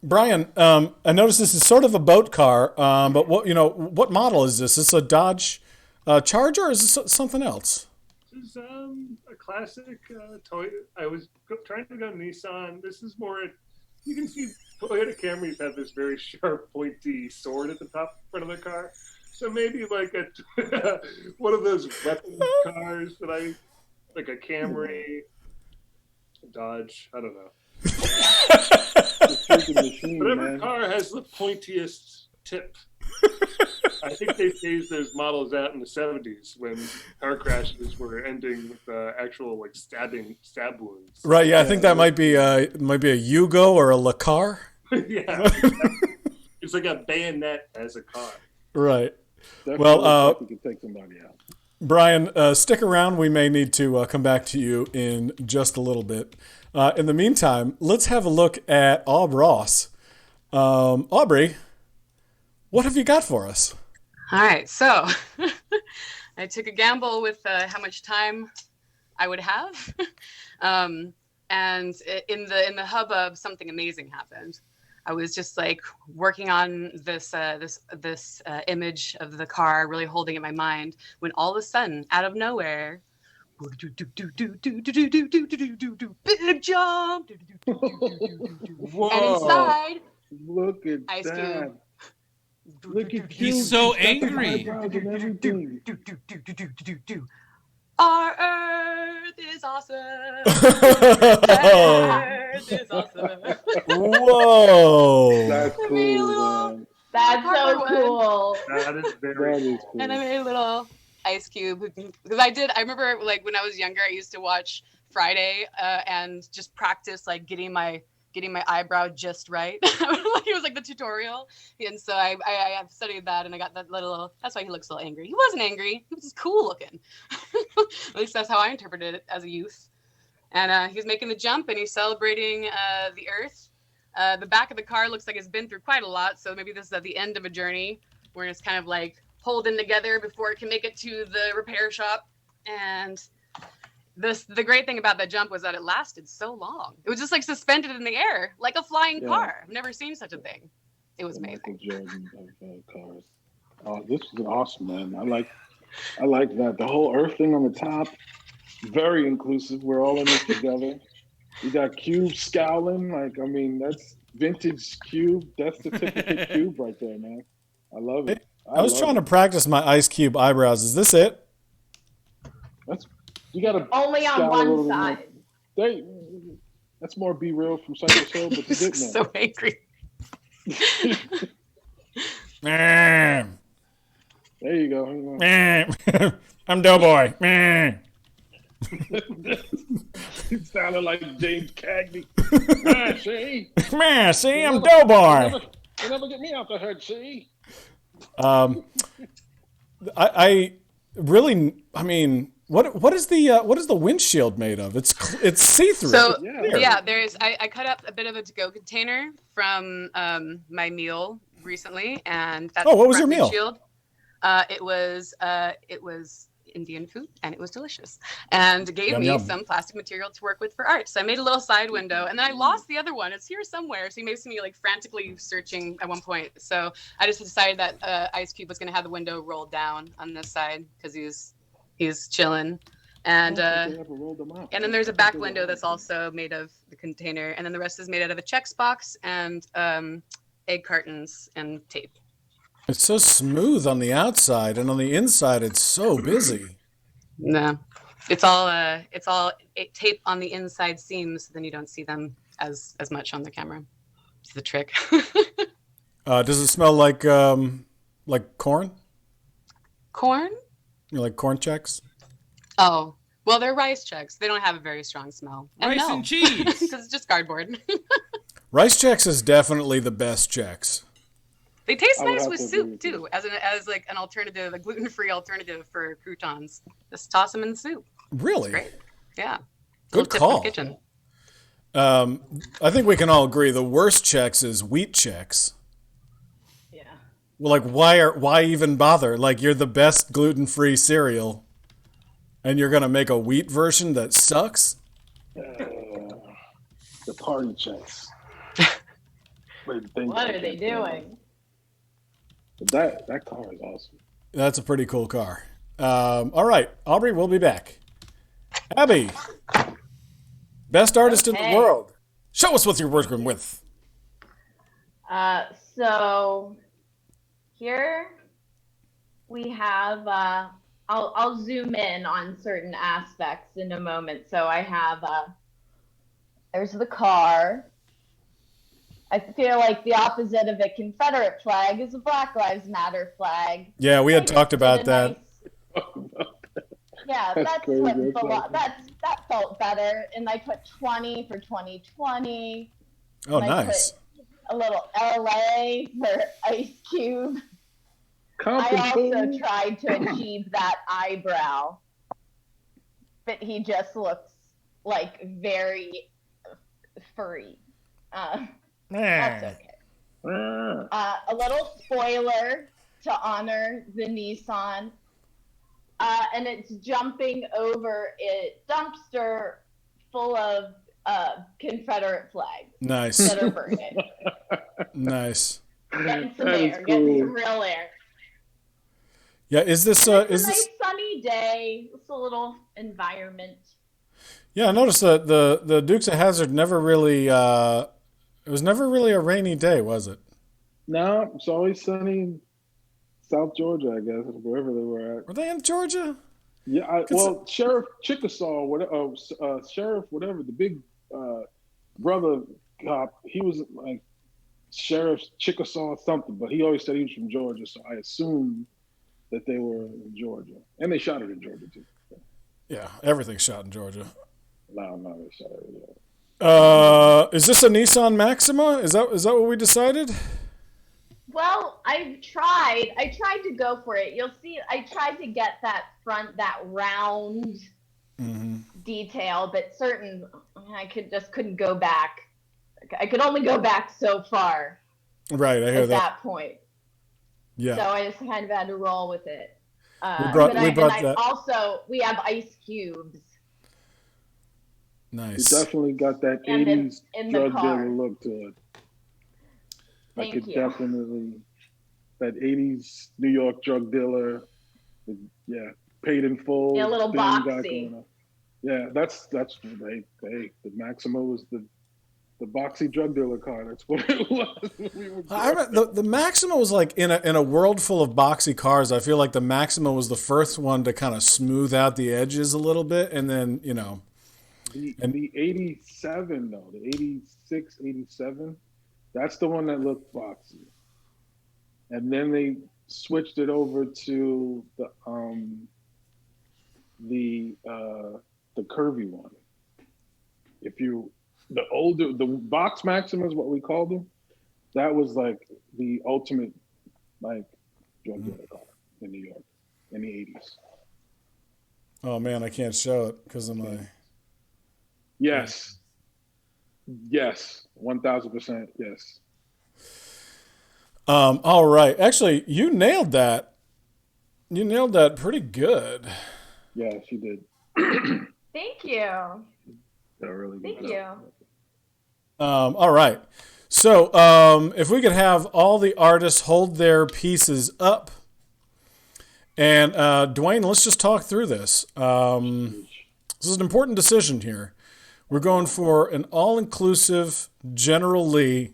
Brian, I noticed this is sort of a boat car, but what model is this? Is this a Dodge Charger, or is this something else? This is a classic Toyota. I was trying to go Nissan. This is more. You can see Toyota Camrys have this very sharp, pointy sword at the top front of the car. So maybe like a one of those weapon cars that like a Camry, a Dodge. I don't know. Machine, Whatever man. car has the pointiest tip. I think they phased those models out in the 70s when car crashes were ending with actual like stab wounds. Right. Yeah, I think that might be a Yugo or a Lacar. Yeah, it's like a bayonet as a car. Right. Definitely Well, looks like you could take somebody out. Brian, stick around. We may need to come back to you in just a little bit. In the meantime, let's have a look at Aub Ross. Aubrey, what have you got for us? All right, so I took a gamble with how much time I would have, and in the hubbub, something amazing happened. I was just like working on this image of the car, really holding it in my mind, when all of a sudden, out of nowhere, big jump, and inside, Look at Ice that. Cube. Look at He's you. so He's got the angry. eyebrows and everything. Our Earth is awesome. Oh, Earth is awesome. whoa! That's I made a cool, little man. That's cardboard so one. cool. That is very That is cool. And I made a little ice cube because I remember like when I was younger, I used to watch Friday and just practice like getting my eyebrow just right. Like it was like the tutorial, and so I have studied that, and I got that little. That's why he looks so angry. He wasn't angry. He was just cool looking. At least that's how I interpreted it as a youth. And he's making the jump, and he's celebrating the Earth. The back of the car looks like it's been through quite a lot, so maybe this is at the end of a journey where it's kind of like holding together before it can make it to the repair shop. And the great thing about that jump was that it lasted so long. It was just like suspended in the air, like a flying car. I've never seen such a thing. It was amazing. Michael Jordan of cars. Oh, this is awesome, man. I like that. The whole Earth thing on the top, very inclusive. We're all in this together. You got Cube scowling. Like, I mean, that's vintage Cube. That's the typical Cube right there, man. I love it. I was trying to practice my Ice Cube eyebrows. Is this it? You got to Only on one side. That's more Be Real from Cypress Hill, but you didn't. So angry. There you go. I'm Doughboy. It sounded like James Cagney. See? Man, see, I'm Doughboy. They never get me out the hood, see? I really, I mean, what is the windshield made of? It's see-through. So yeah, I cut up a bit of a to-go container from my meal recently, and that's what was your meal? Windshield. It was Indian food, and it was delicious, and gave me some plastic material to work with for art. So I made a little side window, and then I lost the other one. It's here somewhere. So he makes me like frantically searching at one point. So I just decided that Ice Cube was going to have the window rolled down on this side because he's chilling. And then there's a back window that's also made of the container, and then the rest is made out of a Chex box and egg cartons and tape. It's so smooth on the outside, and on the inside, it's so busy. No, it's all tape on the inside seams. Then you don't see them as much on the camera. It's the trick. Does it smell like corn? Corn? You like corn checks? Oh, well, they're rice checks. They don't have a very strong smell. Rice and cheese. Because it's just cardboard. Rice checks is definitely the best checks. They taste nice with soup too, as like an alternative, a gluten-free alternative for croutons. Just toss them in the soup. Really? It's great. Yeah. Good call. Kitchen. I think we can all agree the worst checks is wheat checks. Yeah. Well, like why even bother? Like you're the best gluten-free cereal, and you're gonna make a wheat version that sucks. The party checks. What are they doing? That car is awesome. That's a pretty cool car. All right, Aubrey, we'll be back. Abby, best artist in the world. Show us what you're working with. So here we have. I'll zoom in on certain aspects in a moment. So I have. There's the car. I feel like the opposite of a Confederate flag is a Black Lives Matter flag. Yeah, we had talked about that. Yeah, that felt better. And I put 20 for 2020. Oh, nice. A little LA for Ice Cube. I also tried to achieve that eyebrow, but he just looks like very furry. That's okay. A little spoiler to honor the Nissan. And it's jumping over a dumpster full of Confederate flags. Nice. That are burning. Nice. Getting some air. Getting some real air. Yeah, is this a nice sunny day? It's a little environment. Yeah, I noticed that the Dukes of Hazzard never really it was never really a rainy day, was it? No, it's always sunny in South Georgia, I guess, wherever they were at. Were they in Georgia? Yeah, Sheriff Chickasaw, Sheriff, whatever, the big brother cop, he was like Sheriff Chickasaw something, but he always said he was from Georgia, so I assumed that they were in Georgia, and they shot it in Georgia too. Yeah, everything's shot in Georgia. No, they shot it. Yeah. Is this a Nissan Maxima? Is that what we decided? Well, I tried to go for it. You'll see, I tried to get that round detail, but I couldn't go back. I could only go back so far. Right, I hear at that point. Yeah. So I just kind of had to roll with it. We have ice cubes. Nice. You definitely got that And 80s in the drug car. dealer look to it. Thank I could you. definitely, that 80s New York drug dealer, paid in full. Yeah, a little thing you got boxy. going on. Yeah, that's the Maxima was the boxy drug dealer car. That's what it was. The Maxima was like in a world full of boxy cars. I feel like the Maxima was the first one to kind of smooth out the edges a little bit, and then the 87 though, the 86, 87, that's the one that looked boxy. And then they switched it over to the curvy one. The box Maxima is what we called them. That was like the ultimate like drug dealer car in New York in the 80s. Oh man, I can't show it because of my. Yes. 1000%. Yes. All right. Actually, you nailed that. You nailed that pretty good. Yeah, she did. Thank you. Really good. Thank you. All right. So, if we could have all the artists hold their pieces up, and Dwayne, let's just talk through this. This is an important decision here. We're going for an all-inclusive General Lee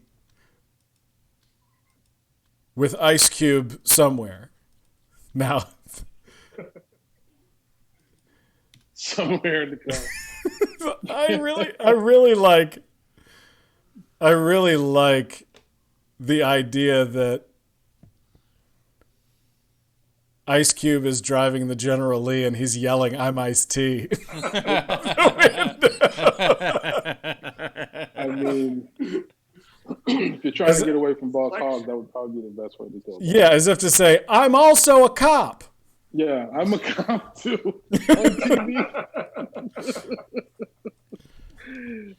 with Ice Cube somewhere. Now, somewhere in the car. I really like the idea that Ice Cube is driving the General Lee and he's yelling, "I'm Ice-T." I mean, if you're trying to get away from Boss Hogg, that would probably be the best way to go. Yeah, as if to say, "I'm also a cop." Yeah, I'm a cop too. On TV.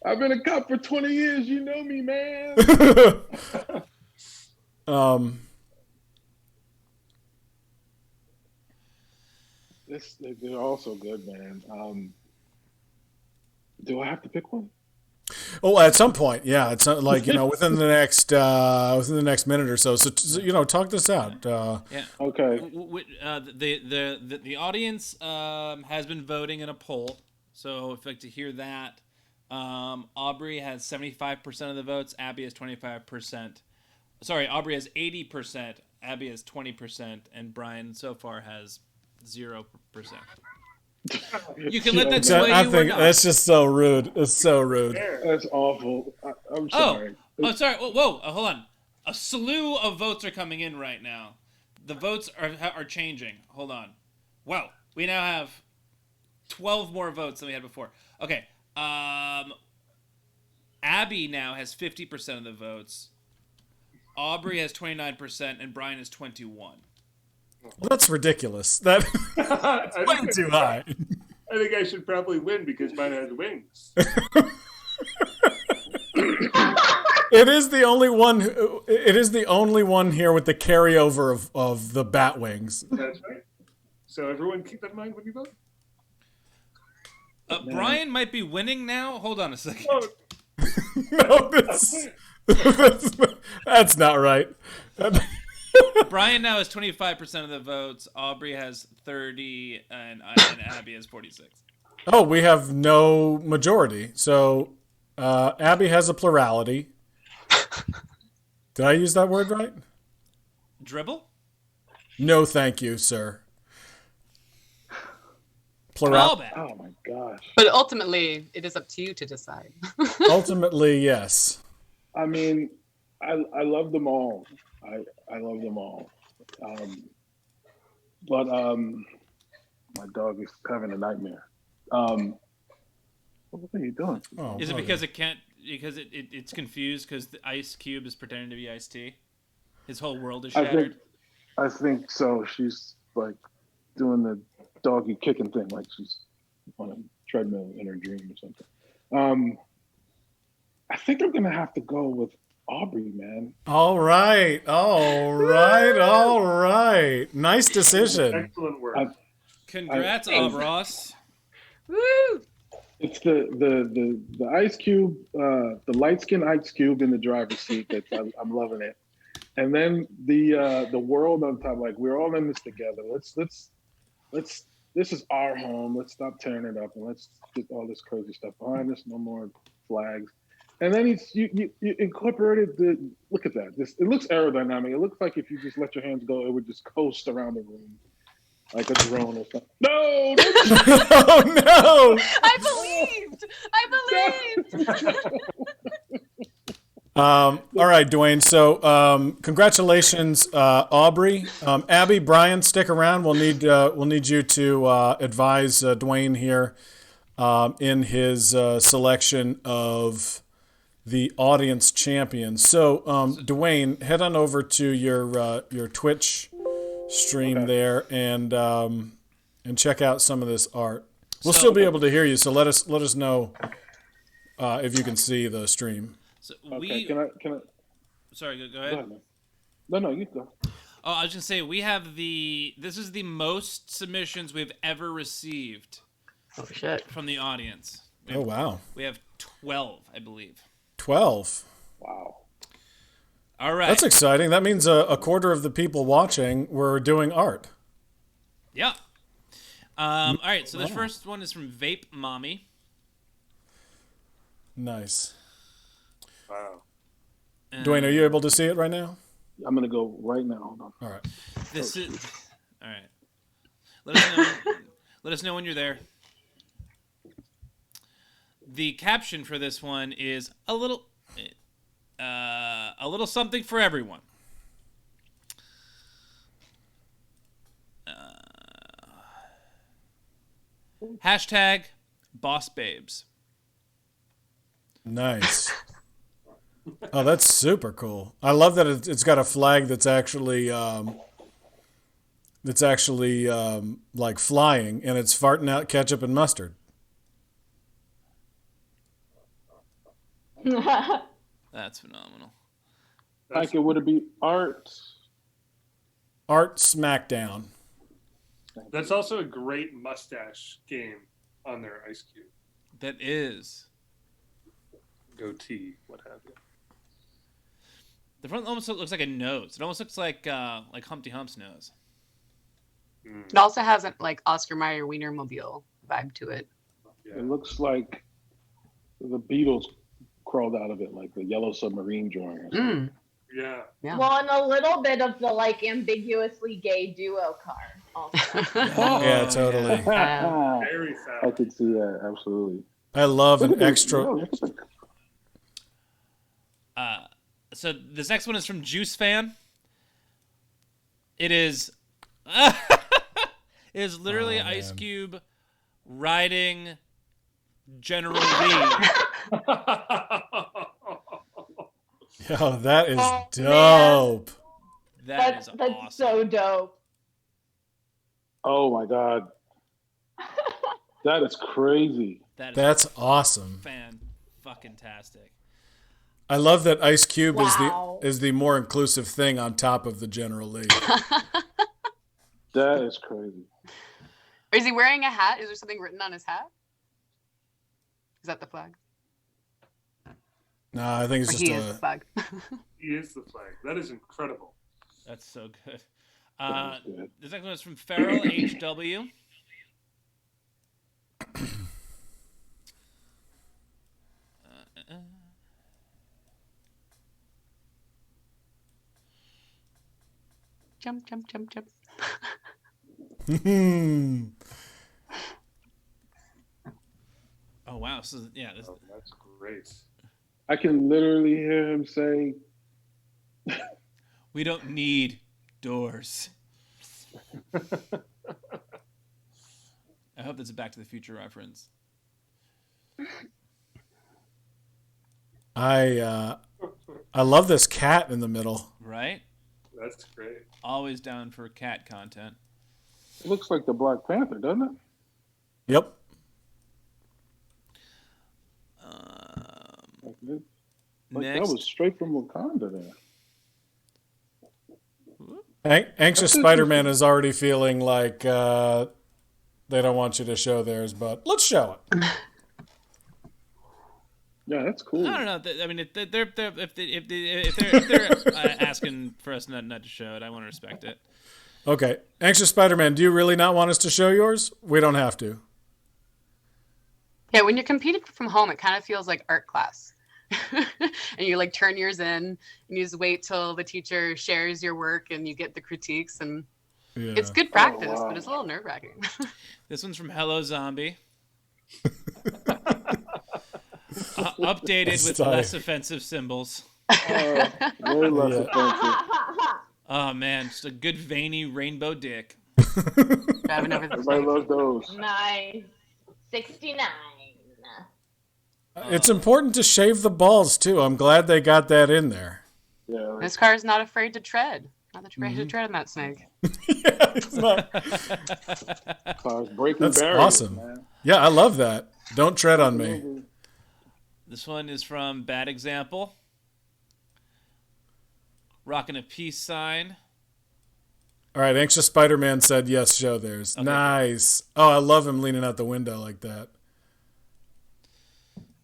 I've been a cop for 20 years. You know me, man. They're also good, man. Do I have to pick one? Oh, at some point, yeah. It's like within the next minute or so. So talk this out. Yeah. Okay. The audience has been voting in a poll, so if you'd like to hear that, Aubrey has 75% of the votes. Abby has 25%. Sorry, Aubrey has 80%. Abby has 20%, and Brian so far has 0%. You can let that sway you. I or think not. that's just so rude. It's so rude. That's awful. I'm sorry. Oh, sorry. Whoa, hold on. A slew of votes are coming in right now. The votes are changing. Hold on. Wow, we now have 12 more votes than we had before. Okay. Abby now has 50% of the votes. Aubrey has 29%, and Brian has 21%. Well, that's ridiculous. That's way too high. I think I should probably win because mine has wings. It is the only one. It is the only one here with the carryover of the bat wings. That's right. So everyone keep that in mind when you vote. Brian might be winning now. Hold on a second. Oh, No, that's not right. Brian now has 25% of the votes. Aubrey has 30%, and Abby has 46%. Oh, we have no majority. So Abby has a plurality. Did I use that word right? Dribble? No, thank you, sir. Callback. Oh my gosh. But ultimately, it is up to you to decide. Ultimately, yes. I mean, I love them all. I love them all. But my dog is having a nightmare. What are you doing? Oh, Is it okay. because it can't? Because it's confused because the Ice Cube is pretending to be Iced Tea. His whole world is shattered. I think so. She's like doing the doggy kicking thing, like she's on a treadmill in her dream or something. I think I'm gonna have to go with Aubrey, man. All right. Nice decision. Excellent work. Congrats, I- Obros. Woo! It's the Ice Cube, the light skinned Ice Cube in the driver's seat. I'm loving it. And then the world on top, like we're all in this together. Let's this is our home. Let's stop tearing it up and let's get all this crazy stuff behind us. No more flags. And then you incorporated look at that. It looks aerodynamic. It looks like if you just let your hands go, it would just coast around the room like a drone or something. No! Oh no! I believed. All right, Dwayne. So, congratulations, Aubrey, Abby, Brian. Stick around. We'll need you to advise Dwayne here in his selection of the audience champion. So, Dwayne, head on over to your Twitch stream there and check out some of this art. We'll still be able to hear you, so let us know if you can see the stream. So Okay, can I? Sorry, go Go ahead. ahead, man. No, you go. Oh, I was gonna say we have this is the most submissions we've ever received Oh shit! from the audience. Oh wow, We have 12, I believe. 12. Wow. All right. That's exciting. That means a quarter of the people watching were doing art. Yeah. All right. So this first one is from Vape Mommy. Nice. Wow. Dwayne, are you able to see it right now? I'm gonna go right now. Hold on. All right. This is all right. Let us know. Let us know when you're there. The caption for this one is a little something for everyone. Hashtag Boss Babes. Nice. Oh, that's super cool. I love that it's got a flag that's actually like flying, and it's farting out ketchup and mustard. That's phenomenal. Like, would it be art? Art Smackdown. That's also a great mustache game on their Ice Cube. That is. Goatee, what have you. The front almost looks like a nose. It almost looks like Humpty Hump's nose. It also has a like Oscar Mayer Wienermobile vibe to it. Yeah. It looks like the Beatles crawled out of it, like the Yellow Submarine drawing. Or something. Mm. Yeah. Yeah. Well, and a little bit of the like ambiguously gay duo car. Also. Yeah, totally. Very I fast. could see that, absolutely. I love an extra. So this next one is from Juice Fan. It is literally Ice Cube riding General Lee. Yo, that is Oh, dope. That's That's awesome. so dope. Oh my God. That is crazy. That's awesome. Fan-fucking-tastic. I love that Ice Cube Wow. is the more inclusive thing on top of the General Lee. That is crazy. Is he wearing a hat? Is there something written on his hat? Is that the flag? No, I think it's Or just he is the flag. He is the flag. That is incredible. That's so good. That is good. This next one is from Farrell HW. Jump, jump, jump, jump. Oh wow! So yeah, this, Oh, that's great. I can literally hear him say, We don't need doors. I hope that's a Back to the Future reference. I love this cat in the middle. Right? That's great. Always down for cat content. It looks like the Black Panther, doesn't it? Yep. Like Next. that was straight from Wakanda there. Anxious Spider-Man is already feeling like they don't want you to show theirs, but let's show it. Yeah, that's cool. I don't know. I mean, if they're asking for us not to show it, I want to respect it. Okay. Anxious Spider-Man, do you really not want us to show yours? We don't have to. Yeah, when you're competing from home, it kind of feels like art class. And you like turn yours in and you just wait till the teacher shares your work and you get the critiques, and Yeah. it's good practice, wow. but it's a little nerve-wracking. This one's from Hello Zombie. Updated with Sorry. less offensive symbols. Very less offensive. Oh man, just a good veiny rainbow dick. Driving over the Everybody loves those. Nice. 69. It's important to shave the balls, too. I'm glad they got that in there. Yeah, This car is not afraid to tread. Not afraid to tread on that snake. Yeah, it's not. cars breaking That's barriers, awesome. man. Yeah, I love that. Don't tread on me. This one is from Bad Example. Rocking a peace sign. All right, Anxious Spider-Man said yes, show theirs. Okay. Nice. Oh, I love him leaning out the window like that.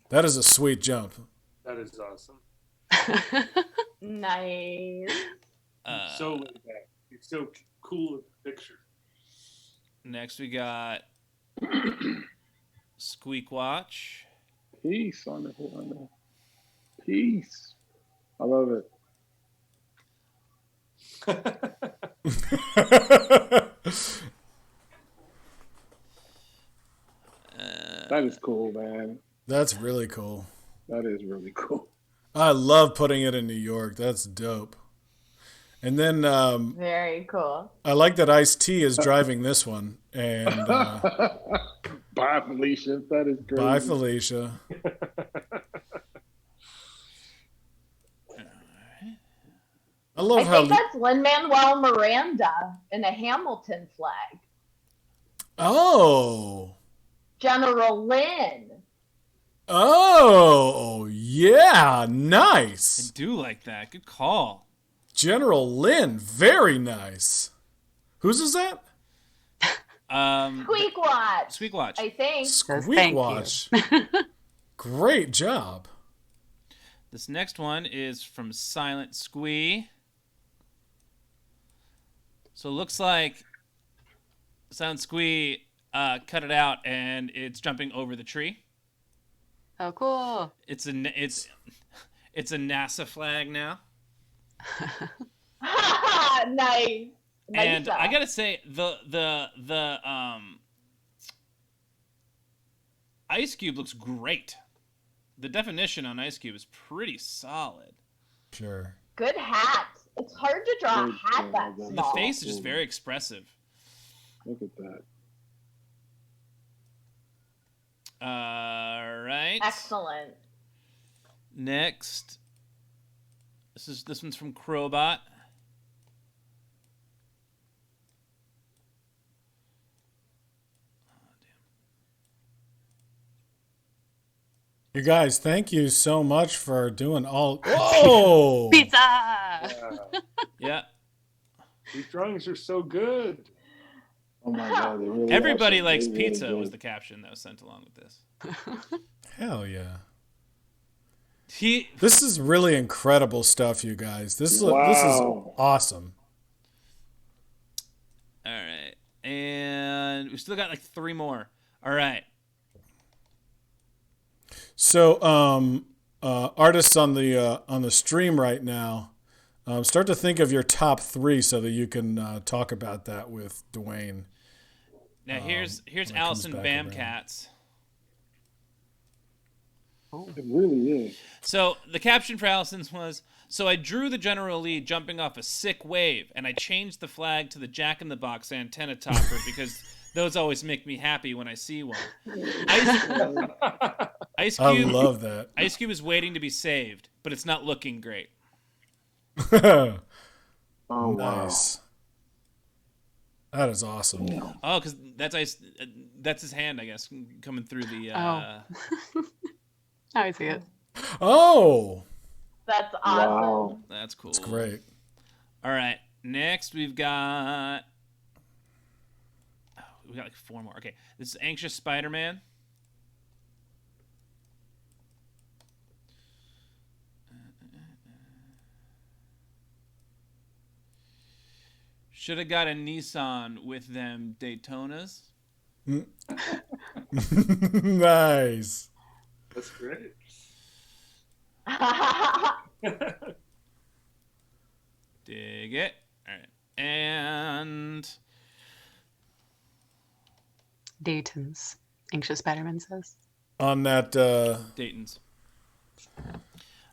That is a sweet jump. That is awesome. Nice. So laid back. It's so cool in the picture. Next we got Squeak Watch. Peace on the peace. I love it. That is cool, man. That's really cool. That is really cool. I love putting it in New York. That's dope. And then Very cool. I like that Ice-T is driving this one. And Bye, Felicia. That is great. bye, Felicia. I I love how. think that's Lin-Manuel Miranda in a Hamilton flag. Oh. General Lin. Oh, yeah. I Nice. do like that. Good call. General Lin. Very nice. Whose is that? Squeak Watch. Squeak Watch. I think. Thank Squeak you. Watch. Great job. This next one is from Silent Squee. So it looks like Silent Squee cut it out and it's jumping over the tree. Oh, cool. It's a NASA flag now. Nice. And Nice. I gotta say, the Ice Cube looks great. The definition on Ice Cube is pretty solid. Sure. Good hat. It's hard to draw a hat that The small. face is just very expressive. Look at that. All right. Excellent. Next, this one's from Crowbot. You guys, thank you so much for doing all. Whoa! Pizza! Yeah. These drawings are so good. Oh my God. They really Everybody are so likes really, really pizza good. was the caption that was sent along with this. Hell yeah. He This is really incredible stuff, you guys. This is Wow. awesome. All right. And we still got like 3 more. All right. So, artists on the stream right now, start to think of your top 3 so that you can talk about that with Dwayne. Now here's when it comes Allison back Bam around. Cats. It really is. So the caption for Allison's was, "So I drew the General Lee jumping off a sick wave, and I changed the flag to the Jack in the Box antenna topper because those always make me happy when I see one." Ice I Cube, love that. Ice Cube is waiting to be saved, but it's not looking great. Oh, wow. Nice. That is awesome. Oh, because that's his hand, I guess, coming through the. Now I see it. Oh, That's awesome. Wow. That's cool. it's great. All right, next we've got. Oh, we got like 4 more. Okay, this is Anxious Spider-Man. Should have got a Nissan with them Daytonas. Nice. That's great. Dig it. All right. And Dayton's. Anxious Spider-Man says. On that Dayton's. on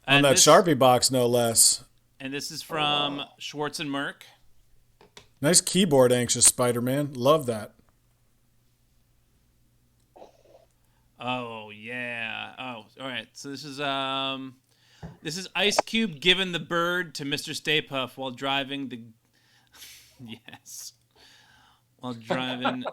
And that this- Sharpie box, no less. And this is from Schwartz and Merck. Nice keyboard, Anxious Spider-Man. Love that. Oh yeah. Oh, all right. So this is Ice Cube giving the bird to Mr. Stay Puft while driving the. Yes. While driving.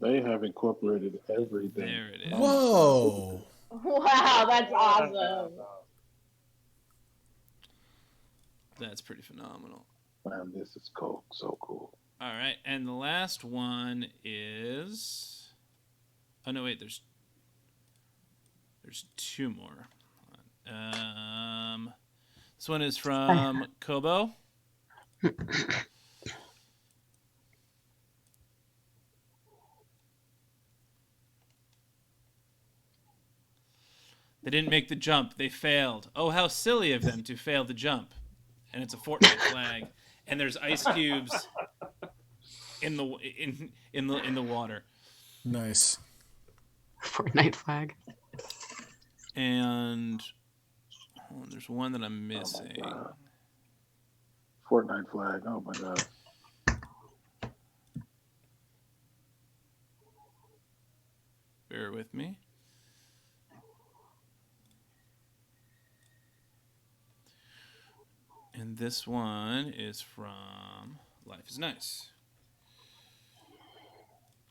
They have incorporated everything. There it is. Whoa. Wow, that's awesome. That's pretty phenomenal. Man, this is cool. So cool. All right, and the last one is. Oh no! Wait, there's 2 more. Hold on. This one is from Kobo. They didn't make the jump. They failed. Oh, how silly of them to fail the jump. And it's a Fortnite flag. And there's ice cubes in the water. Nice. Fortnite flag. And there's one that I'm missing. Fortnite flag. Oh my god. Bear with me. And this one is from Life is Nice.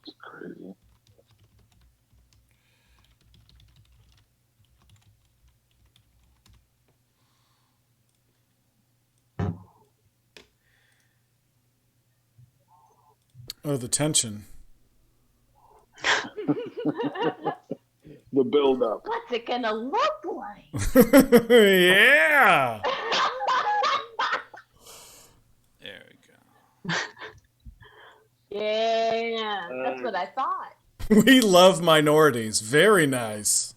It's crazy. Oh, the tension. The build up. What's it gonna look like? Yeah. There we go. Yeah, that's what I thought. We love minorities. Very nice.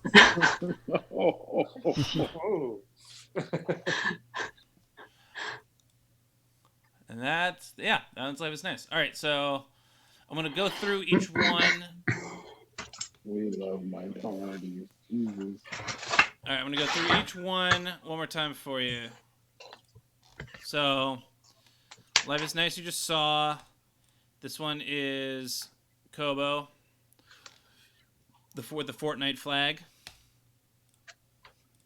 Oh. And that's Life is Nice. All right, so I'm gonna go through each one. We love minorities. Jesus. All right, I'm gonna go through each one more time for you. So, Life is Nice. You just saw. This one is Kobo. The Fortnite flag.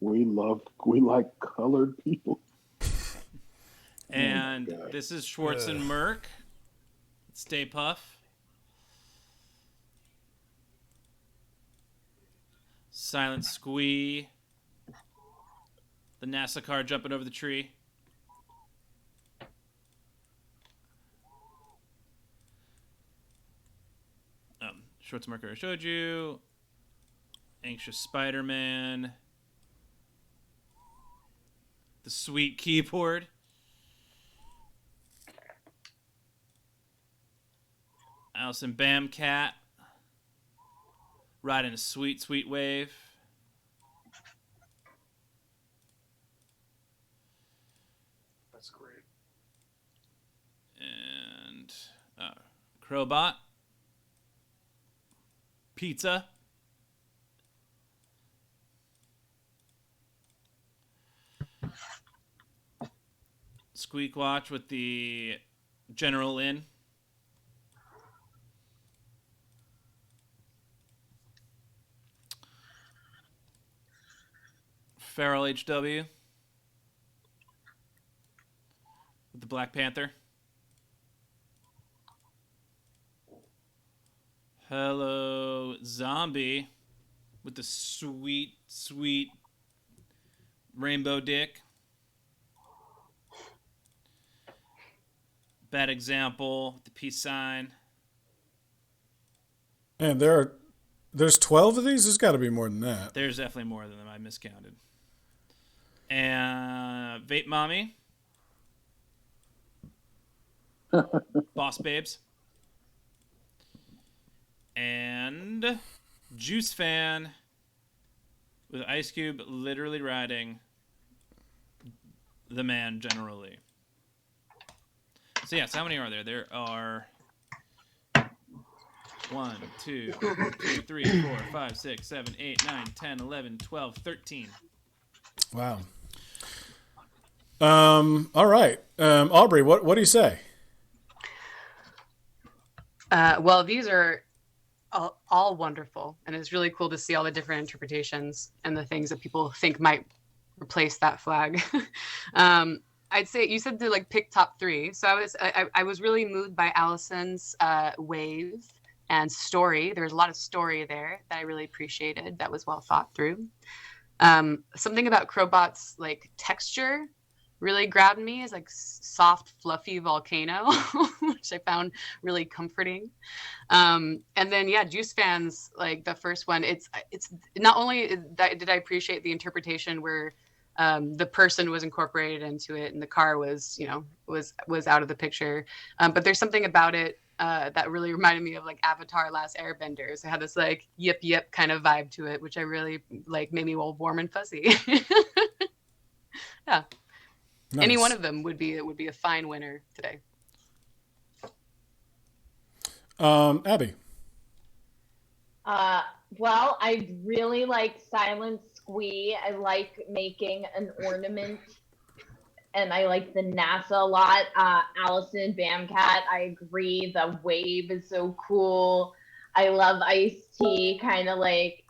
We like colored people. And God. this is Schwartz and Merck. Stay Puff. Silent Squee. The NASA car jumping over the tree. Schwartz and Merck I showed you. Anxious Spider-Man. The sweet keyboard. Allison Bamcat. Riding a sweet, sweet wave. That's great. And Crowbot. Pizza. Squeak Watch with the General Lin. Feral HW with the Black Panther. Hello Zombie with the sweet, sweet rainbow dick. Bad Example, the peace sign. And there's 12 of these? There's got to be more than that. There's definitely more than them. I miscounted. And Vape Mommy. Boss Babes. And Juice Fan with Ice Cube literally riding the man generally. So yes, how many are there? There are 1, 2, 3, 4, 5, 6, 7, 8, 9, 10, 11, 12, 13. Wow. All right. Aubrey, what do you say? Well, these are all wonderful, and it's really cool to see all the different interpretations and the things that people think might replace that flag. I'd say you said to like pick top 3, so I was really moved by Allison's wave and story. There was a lot of story there that I really appreciated. That was well thought through. Something about Crowbot's like texture really grabbed me, is like soft, fluffy volcano, which I found really comforting. And then yeah, Juice Fans, like the first one, it's not only that did I appreciate the interpretation where the person was incorporated into it and the car was, you know, was out of the picture, but there's something about it that really reminded me of like Avatar: Last Airbender. So it had this like yip kind of vibe to it, which I really like, made me all warm and fuzzy. Yeah. Nice. Any one of them would be a fine winner today. Abby. Well, I really like Silent Squee. I like making an ornament, and I like the NASA a lot. Allison Bamcat, I agree. The wave is so cool. I love Ice-T, kind of like,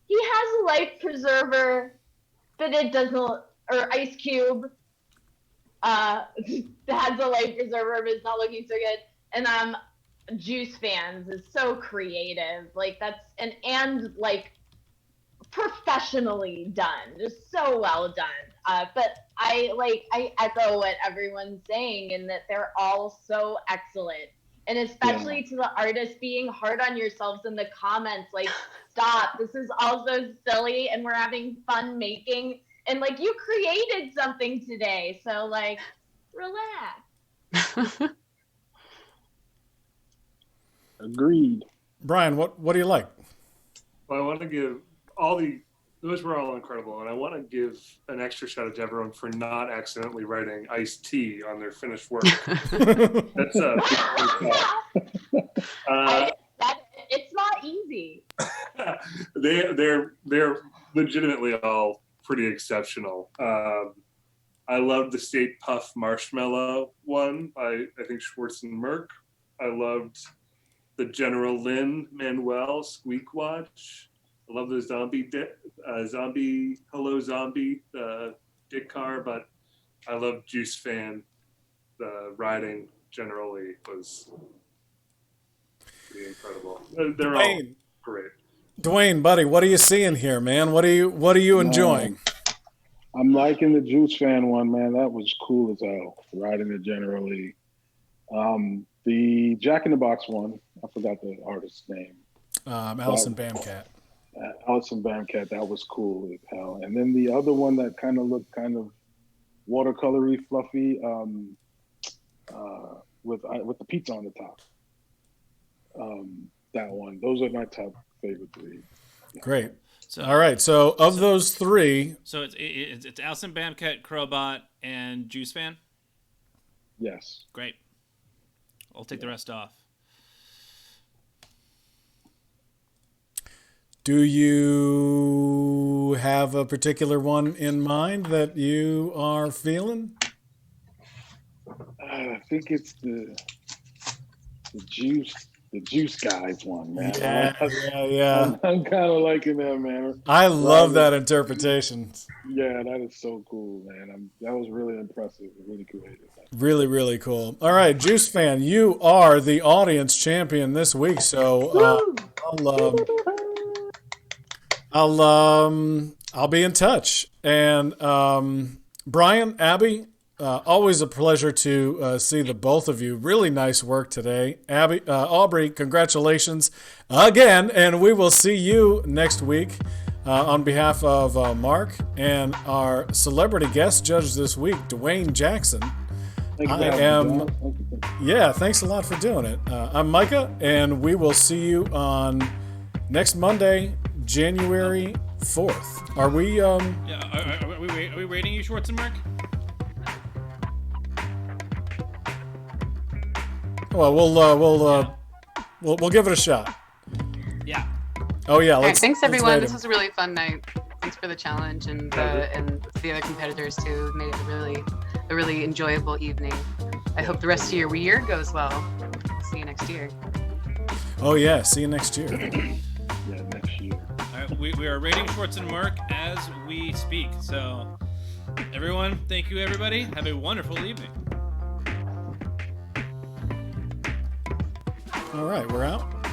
he has a life preserver, but it doesn't, or Ice Cube. Has a life preserver, but it's not looking so good. And Juice Fans is so creative. Like that's and like professionally done, just so well done. But I echo what everyone's saying in that they're all so excellent. And especially to the artists being hard on yourselves in the comments, like, stop, this is also silly and we're having fun making. And like, you created something today, so like, relax. Agreed. Brian, what do you like? Well, I want to give those were all incredible, and I want to give an extra shout out to everyone for not accidentally writing Ice-T on their finished work. That's it's not easy. They're legitimately all pretty exceptional. I loved the State Puff Marshmallow one by, I think, Schwartz and Merck. I loved the General Lin Manuel Squeak Watch. I love the zombie Hello Zombie dick car, but I love Juice Fan. The riding generally was pretty incredible. They're all great. Dwayne, buddy, what are you seeing here, man? What are you enjoying? I'm liking the Juice Fan one, man. That was cool as hell. Riding it generally. The Jack in the Box one, I forgot the artist's name. Allison Bamcat. Allison Bamcat, that was cool as hell. And then the other one that kind of looked kind of watercolory, fluffy, with the pizza on the top. That one. Those are my top favorite 3. Yeah. Great. So, all right. So of those 3, so it's Allison Bamcat, Crowbot, and Juice Fan. Yes. Great. I'll take the rest off. Do you have a particular one in mind that you are feeling? I think it's the juice guys one, man. Yeah. I'm kind of liking that, man. I love that interpretation. Yeah, that is so cool, man. That was really impressive, really creative. Really, really cool. All right, Juice fan, you are the audience champion this week, so I'll be in touch. And Brian, Abby, always a pleasure to see the both of you. Really nice work today. Abby, Aubrey, congratulations again, and we will see you next week. On behalf of Mark and our celebrity guest judge this week, Dwayne Jackson. Yeah, thanks a lot for doing it. I'm Micah, and we will see you on next Monday, January 4th. Are we? Are we rating you, Schwarzenberg? Well, we'll give it a shot. Yeah. Oh yeah. Thanks everyone. This was a really fun night. Thanks for the challenge and the other competitors too. Made it a really enjoyable evening. I hope the rest of your year goes well. See you next year. Oh yeah. See you next year. Yeah, next year. All right, we are rating Schwartz and Mark as we speak. So, everyone, thank you, everybody. Have a wonderful evening. All right, we're out.